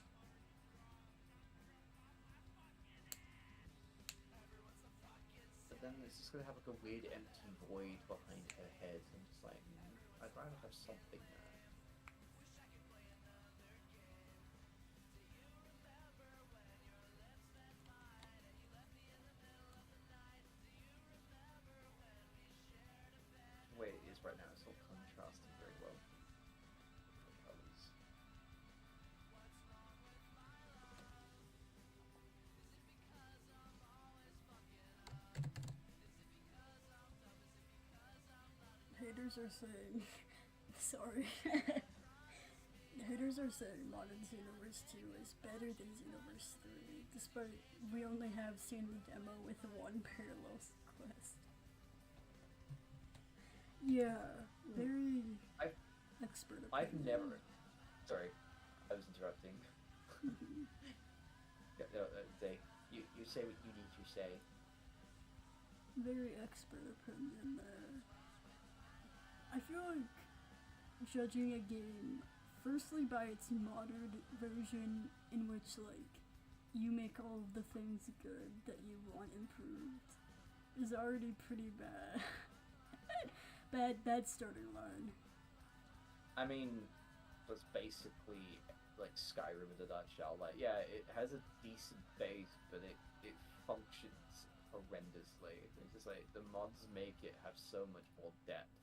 But then it's just gonna have like a weird empty void behind her head. I'm just like, I'd rather have something there. The way it is right now, it's all contrasting very well. The colours. Haters are saying, sorry. Haters are saying Modern Xenoverse 2 is better than Xenoverse 3, despite we only have seen the demo with one parallel quest. Yeah, very expert opinion. I've never. Sorry, I was interrupting. No, you say what you need to say. Very expert opinion there. I feel like judging a game firstly by its modded version, in which like you make all of the things good that you want improved, is already pretty bad. bad starting line. I mean, that's basically like Skyrim in a nutshell. Like, yeah, it has a decent base, but it functions horrendously. It's just like the mods make it have so much more depth.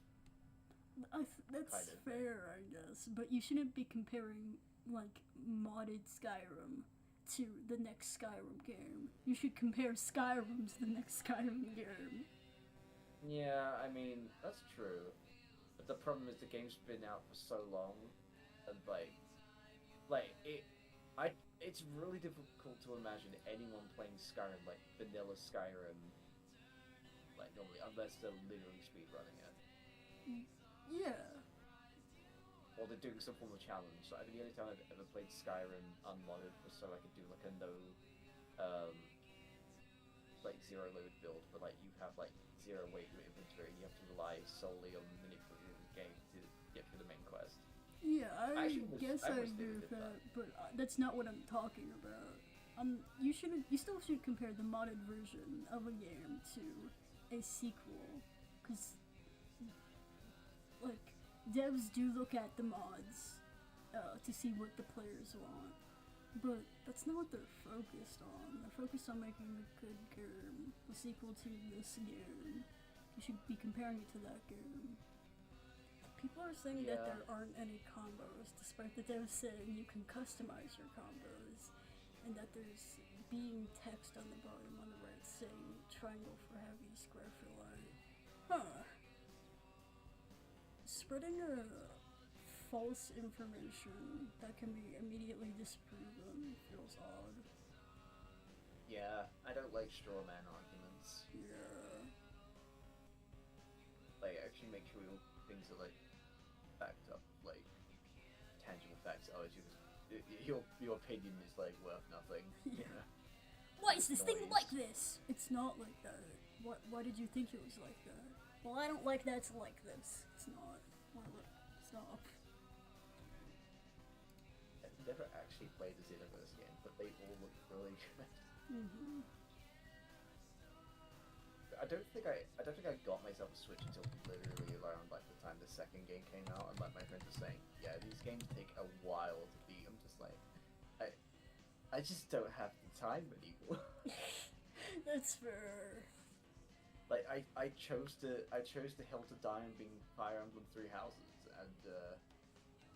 That's kind of fair, I guess, but you shouldn't be comparing like modded Skyrim to the next Skyrim game. You should compare Skyrim to the next Skyrim game. Yeah, I mean, that's true. But the problem is the game's been out for so long, and it's really difficult to imagine anyone playing Skyrim, like vanilla Skyrim, like normally, unless they're literally speedrunning it. Yeah. Or they're doing some form of challenge. So I mean, the only time I've ever played Skyrim unmodded was so I could do like a like zero load build, but like you have like zero weight to inventory, and you have to rely solely on manipulating the game to get through the main quest. Yeah, I guess I wish they agree with did that, but that's not what I'm talking about. You still should compare the modded version of a game to a sequel, because like devs do look at the mods to see what the players want, but that's not what they're focused on. They're focused on making a good game, a sequel to this game. You should be comparing it to that game. People are saying that there aren't any combos, despite the devs saying you can customize your combos, and that there's being text on the bottom on the right saying triangle for heavy, square for light. Huh. Spreading a false information that can be immediately disproven feels odd. Yeah, I don't like straw man arguments. Yeah. Like, actually make sure things are like backed up, like tangible facts. Oh, your opinion is like worth nothing. Yeah. Why is this thing like this? It's not like that. Why did you think it was like that? Well, I don't like that it's like this. It's not. Stop. I've never actually played the Xenoverse game, but they all look really good. Mm-hmm. I don't think I got myself a Switch until literally around like the time the second game came out, and like my friends were saying, yeah, these games take a while to beat. I'm just like, I just don't have the time anymore. That's fair. Like I chose the hill to die on being Fire Emblem Three Houses, and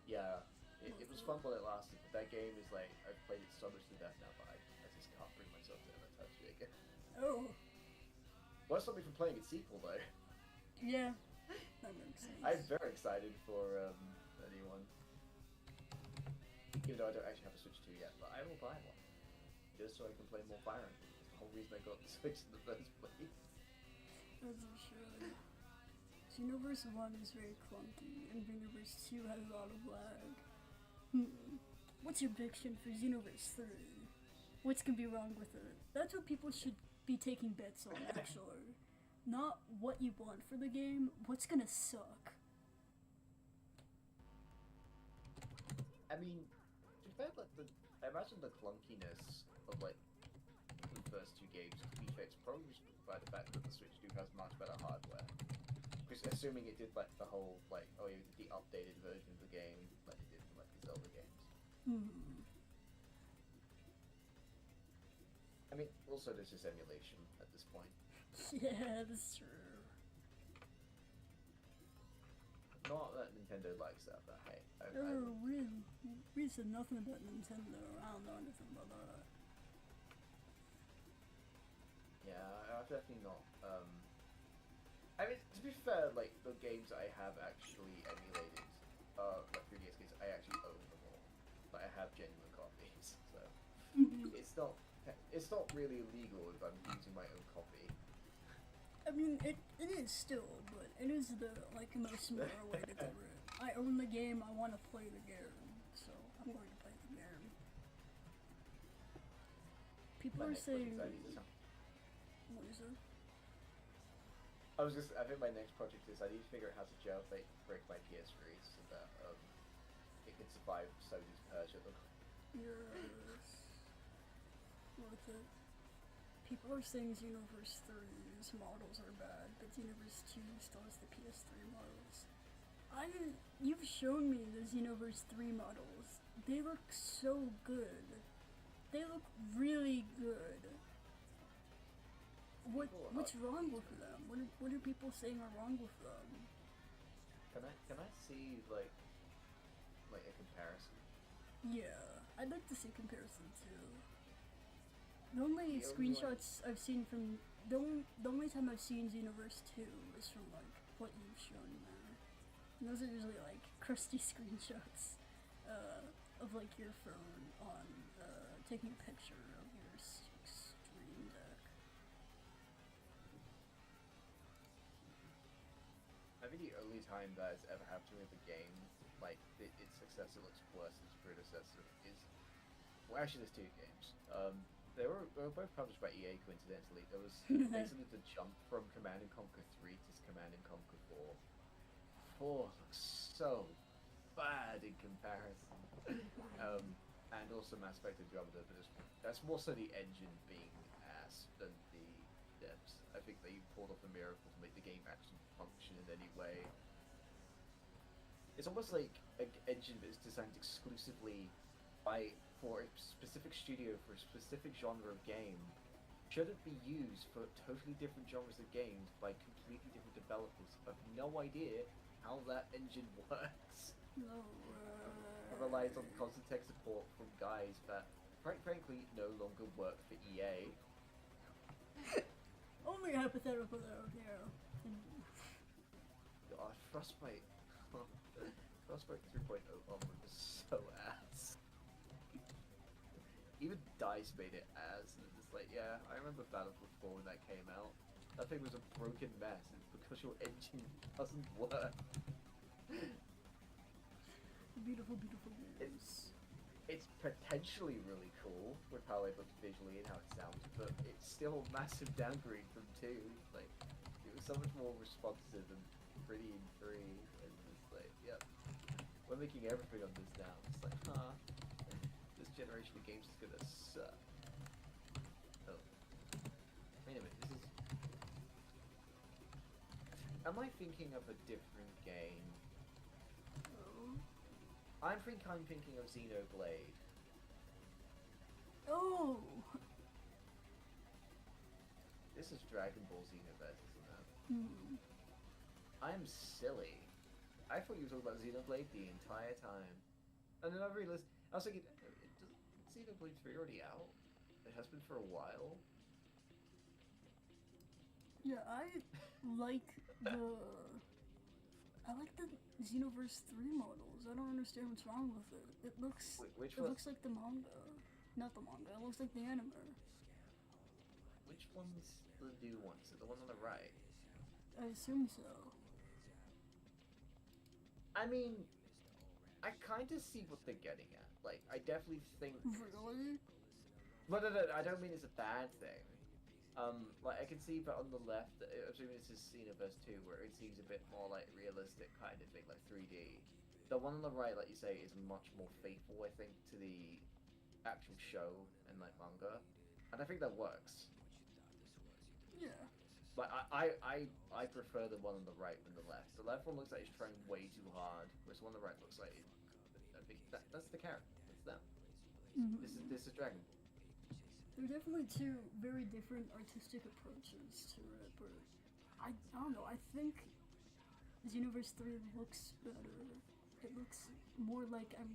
yeah, it was fun while it lasted. But that game is like I've played it so much to death now, but I just can't bring myself to ever touch it again. Oh. What's stopped me from playing its sequel though? Yeah, that makes sense. I'm very excited for the new one. Even though I don't actually have a Switch 2 yet, but I will buy one just so I can play more Fire Emblem. That's the whole reason I got the Switch in the first place. As it should. Xenoverse 1 is very clunky, and Xenoverse 2 has a lot of lag. What's your prediction for Xenoverse 3? What's gonna be wrong with it? That's what people should be taking bets on, actually. Not what you want for the game, what's gonna suck. I mean, to be fair, like I imagine the clunkiness of like the first two games could be fixed probably just by the fact that the Switch 2 has much better hardware. Because assuming it did like the whole like the updated version of the game like it did for like the Zelda games. I mean, also this is emulation at this point. Yeah, that's true. Not that Nintendo likes that, but hey. We said nothing about Nintendo. I don't know anything about that. Yeah, I've definitely not. I mean, to be fair, like the games I have actually emulated, like 3DS games, I actually own them all. Like I have genuine copies, so it's not really illegal if I'm using my own copy. I mean, it is still, but it is the most similar way to do it. I own the game. I want to play the game, so I'm going to play the game. People are saying. What is it? I think my next project is I need to figure out how to jailbreak my PS3 so that it can survive Sony's purge of them. Yes. Worth it. People are saying Xenoverse 3's models are bad, but Xenoverse 2 still has the PS3 models. You've shown me the Xenoverse 3 models. They look so good. They look really good. What's wrong with them? What are people saying are wrong with them? Can I see like a comparison? Yeah, I'd like to see a comparison too. The only screenshots I've seen from the only time I've seen Xenoverse 2 is from like what you've shown there. And those are usually like crusty screenshots of like your phone on taking a picture of your Stream Deck. I think the only time that has ever happened with a game, like its successor looks worse than its predecessor, is actually there's two games. They were both published by EA coincidentally. There was basically the jump from Command & Conquer 3 to Command & Conquer 4. 4 looks so bad in comparison. And also Mass Effect Andromeda, but that's more so the engine being ass than the devs. I think they pulled off a miracle to make the game actually function in any way. It's almost like an engine that is designed exclusively for a specific studio, for a specific genre of game, shouldn't be used for totally different genres of games by completely different developers who have no idea how that engine works. No. It relies on constant tech support from guys that, quite frankly, no longer work for EA. Only hypothetical though, yeah. God, Frostbite 3.0 onward was so ass. Even DICE made it ass, and it's just like, yeah, I remember Battlefield 4 when that came out. That thing was a broken mess, and it's because your engine doesn't work. Beautiful, beautiful games. It's potentially really cool with how it looks visually and how it sounds, but it's still a massive downgrade from 2. Like, it was so much more responsive and pretty in 3, and it's like, yep, we're making everything on this now. It's like, this generation of games is gonna suck. Oh. Wait a minute, this is... Am I thinking of a different game? I think I'm thinking of Xenoblade. Oh! This is Dragon Ball Xenoverse, isn't it? Hmm. I'm silly. I thought you were talking about Xenoblade the entire time. And then I realized, I was thinking, is Xenoblade 3 already out? It has been for a while. Yeah, I like the Xenoverse 3 models. I don't understand what's wrong with it. It looks Which it one? looks like the manga. Not the manga, it looks like the anime. Which one's the new one? Is it the one on the right? I assume so. I mean, I kind of see what they're getting at. Like, I definitely think... Really? But no, I don't mean it's a bad thing. Like, I can see, but on the left, assuming this is Xenoverse 2, where it seems a bit more, like, realistic kind of thing, like 3D. The one on the right, like you say, is much more faithful, I think, to the actual show and, like, manga. And I think that works. Yeah. Like, I prefer the one on the right than the left. The left one looks like it's trying way too hard, whereas the one on the right looks like that's the character. That's them. Mm-hmm. This is Dragon Ball. There are definitely two very different artistic approaches to it, but I don't know, I think Xenoverse 3 looks better. It looks more like it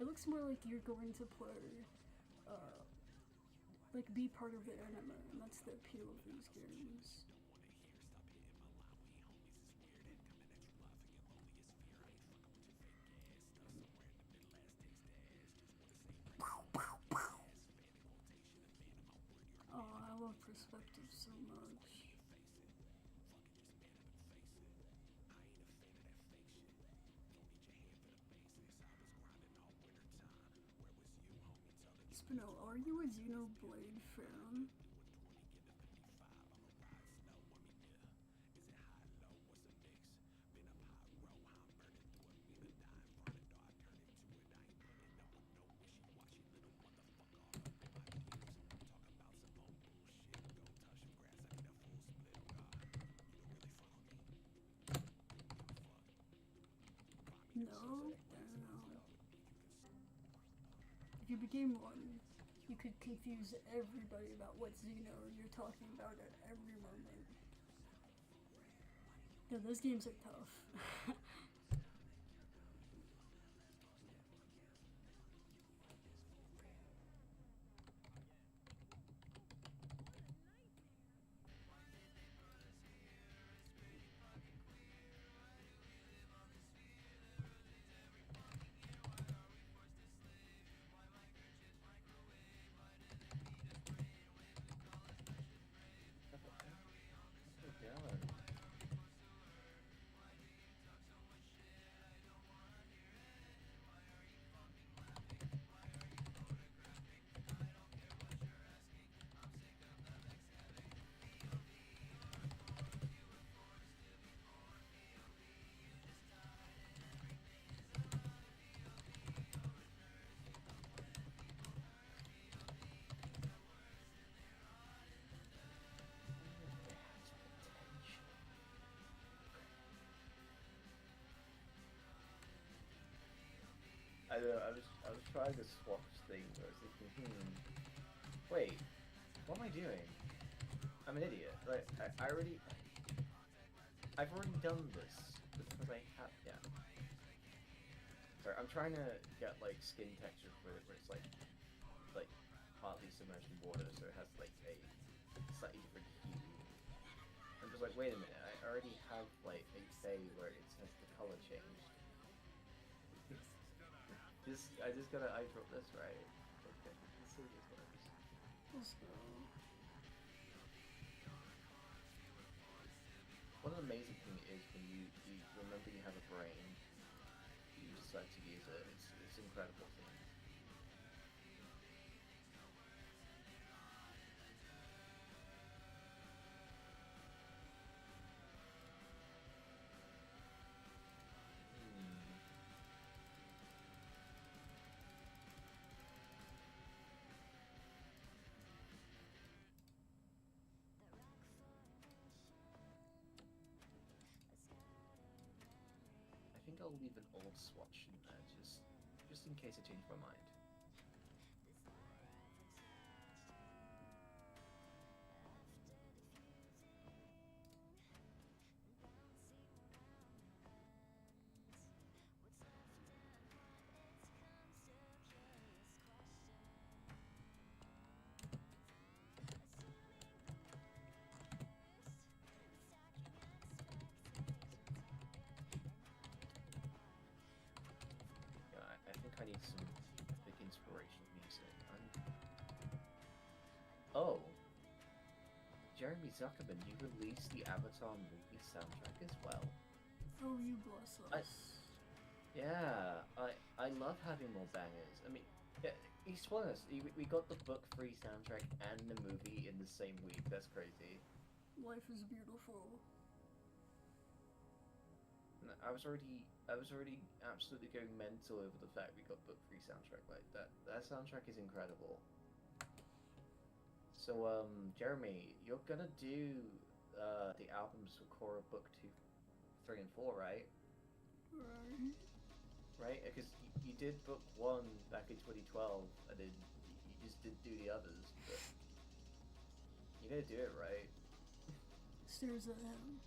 looks more like you're going to play, like be part of the anime, and that's the appeal of these games. Oh, I love perspective so much. Spino, are you a Xenoblade fan? No? I don't know. If you became one, you could confuse everybody about what Xeno you're talking about at every moment. Yeah, those games are tough. I don't know, I was trying to swatch things, I was thinking, wait, what am I doing? I'm an idiot. Like, I've already done this, because I have, yeah. Sorry, I'm trying to get, like, skin texture with it, where it's, like, partly submerged in water, so it has, like, a slightly different hue. I'm just like, wait a minute, I already have, like, a fade where it has the color changed. I just gotta eye drop this, right? Okay, let's see if this works. Let's go. One of the amazing things is when you remember you have a brain, you decide to use it. It's incredible thing. I think I'll leave an old swatch in there, just in case I change my mind. Jeremy Zuckerman, you released the Avatar movie soundtrack as well. Oh, you bless us. Yeah, I love having more bangers. I mean, yeah, he's honest. We got the book free soundtrack and the movie in the same week. That's crazy. Life is beautiful. I was already absolutely going mental over the fact we got book free soundtrack like that. That soundtrack is incredible. So Jeremy, you're gonna do the albums for Korra Book 2, 3, and 4, right? Right. Right? Because you did book 1 back in 2012, and then you just didn't do the others. But you're gonna do it, right? Stares at him.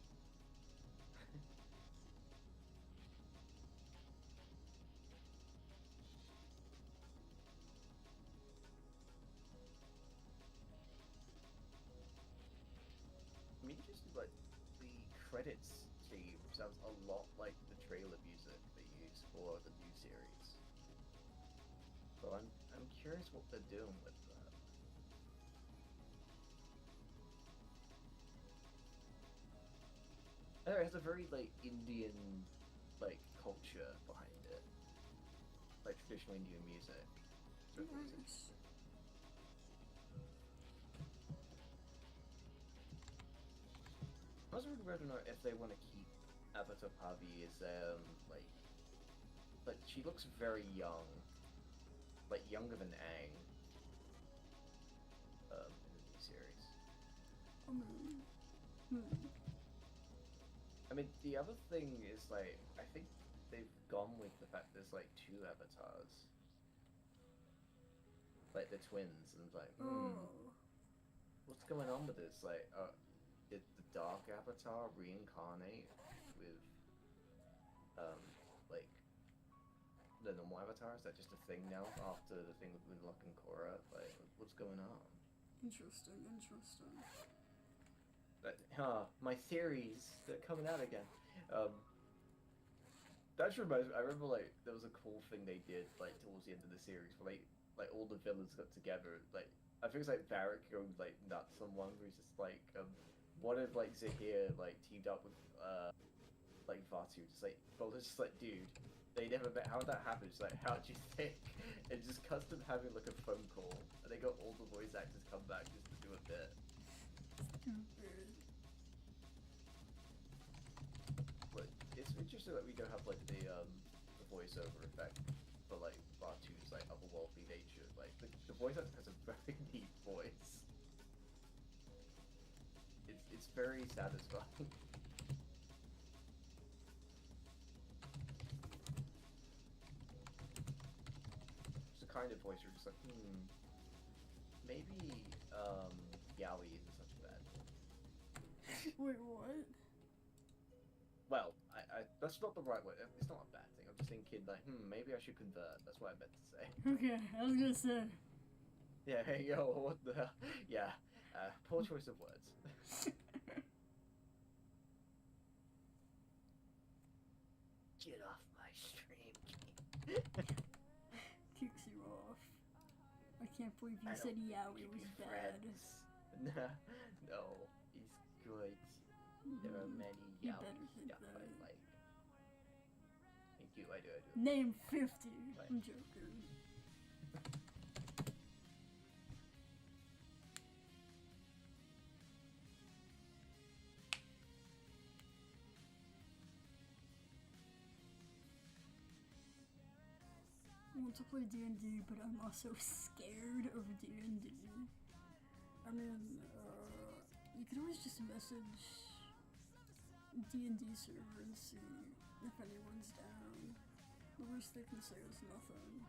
I mean, just like the credits theme sounds a lot like the trailer music they use for the new series. So I'm curious what they're doing with that. It has a very like Indian like culture behind it, like traditional Indian music. So it's Nice. interesting. I was really wondering if they want to keep Avatar Pavi as like she looks very young, like younger than Aang. In the new series. I mean, the other thing is like I think they've gone with the fact there's like 2 avatars, like the twins, and it's like, what's going on with this? Like, did the Dark Avatar reincarnate with, like, the normal Avatar? Is that just a thing now after the thing with Moonlock and Korra? Like, what's going on? Interesting. But, my theories, they're coming out again. That reminds me, I remember, like, there was a cool thing they did, like, towards the end of the series, where, like all the villains got together, like, I think it's like Varric going like nuts on one where he's just like what if like Zahir like teamed up with like Vatu, just like well it's just like dude, they never met, how would that happen? Just like how do you think? It just cuts them having like a phone call and they got all the voice actors come back just to do a bit. Stupid. But it's interesting that we don't have like the voiceover effect for like Vatu's like otherworldly nature. Like the voice actor has a very deep voice. It's very satisfying. It's the kind of voice you're just like, maybe Yowie isn't such a bad voice. Wait, what? Well, I that's not the right word. It's not a bad thing. I'm just thinking like, maybe I should convert. That's what I meant to say. Okay, I was gonna say. Yeah, hey, yo, what the hell? Yeah, poor choice of words. Get off my stream. Kicks you off. I can't believe you I said don't Yowie think was we're bad. friends. Nah, no, he's good. There are many You Yowie better hit stuff I that. like. Thank you, I do. Name 50. Right. I'm joking. I want to play D&D, but I'm also scared of D&D. I mean, you can always just message D&D server and see if anyone's down. The worst they can say is nothing.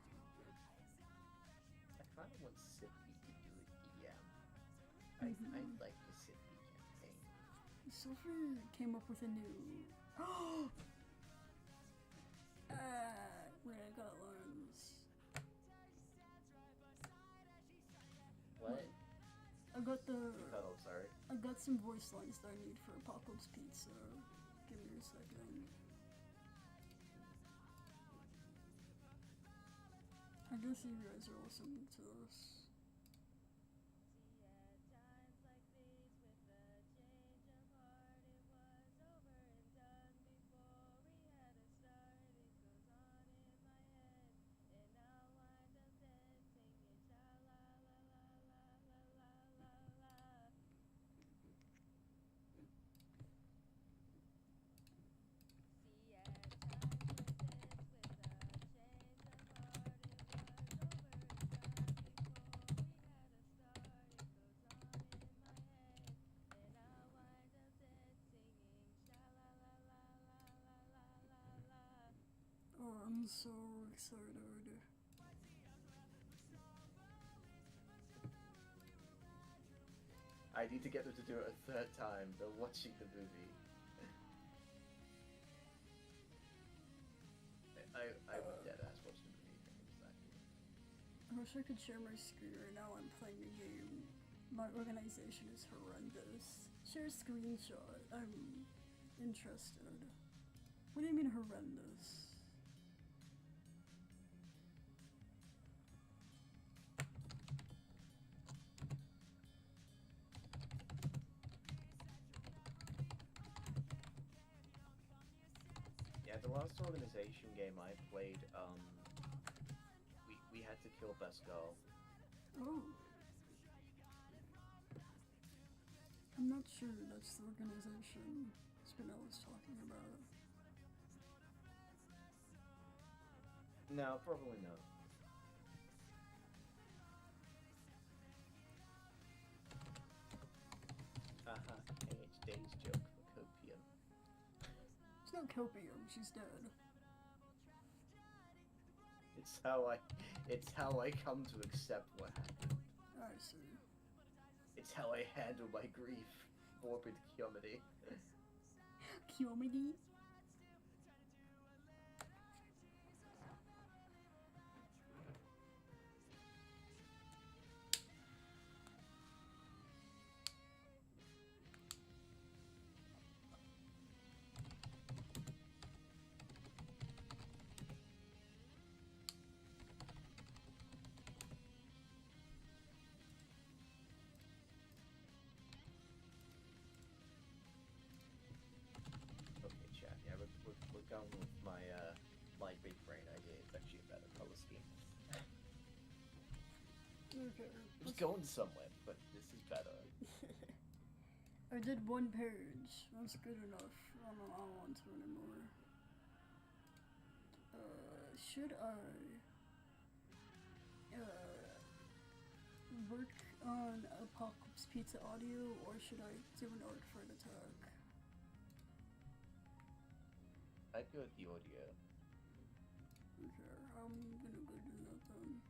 I kind of want Sippy to do an EM. I like the Sippy campaign. Sophie came up with a new... wait, I got lines. What? I got the... Oh, sorry. I got some voice lines that I need for Apocalypse Pizza. Give me a second. I guess you guys are listening to this. so excited. I need to get them to do it a third time. They're watching the movie. I would dead ass watch the movie. Exactly. I wish I could share my screen right now. I'm playing a game. My organization is horrendous. Share a screenshot. I'm interested. What do you mean horrendous? Yeah, the last organization game I played, we had to kill best girl. Oh. I'm not sure that's the organization Spinell was talking about. No, probably not. Haha, AHD's joke for copium. It's not copium, she's dead. It's how I come to accept what happened. I see. It's how I handle my grief. Morbid comedy. Comedy? Going with my big brain idea. It's actually a better color scheme. Okay. It was going somewhere, but this is better. I did one page. That's good enough. I don't want to anymore. Should I work on Apocalypse Pizza audio, or should I do an art for an attack? I'd go with the audio. Okay, I'm gonna go do that then.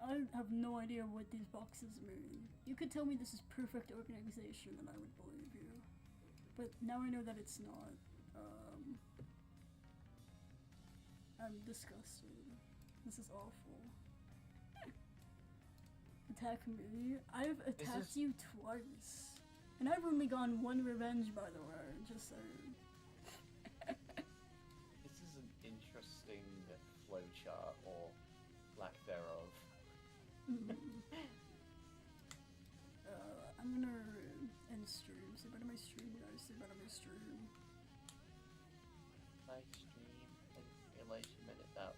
I have no idea what these boxes mean. You could tell me this is perfect organization and I would believe you. But now I know that it's not. I'm disgusted. This is awful. Attack me? I've attacked you twice. And I've only gotten one revenge, by the way, just saying. This is an interesting flowchart, or lack thereof. I'm gonna end stream. Say bye to my stream, guys. Say bye to my stream. Nice stream. I didn't realize you meant it that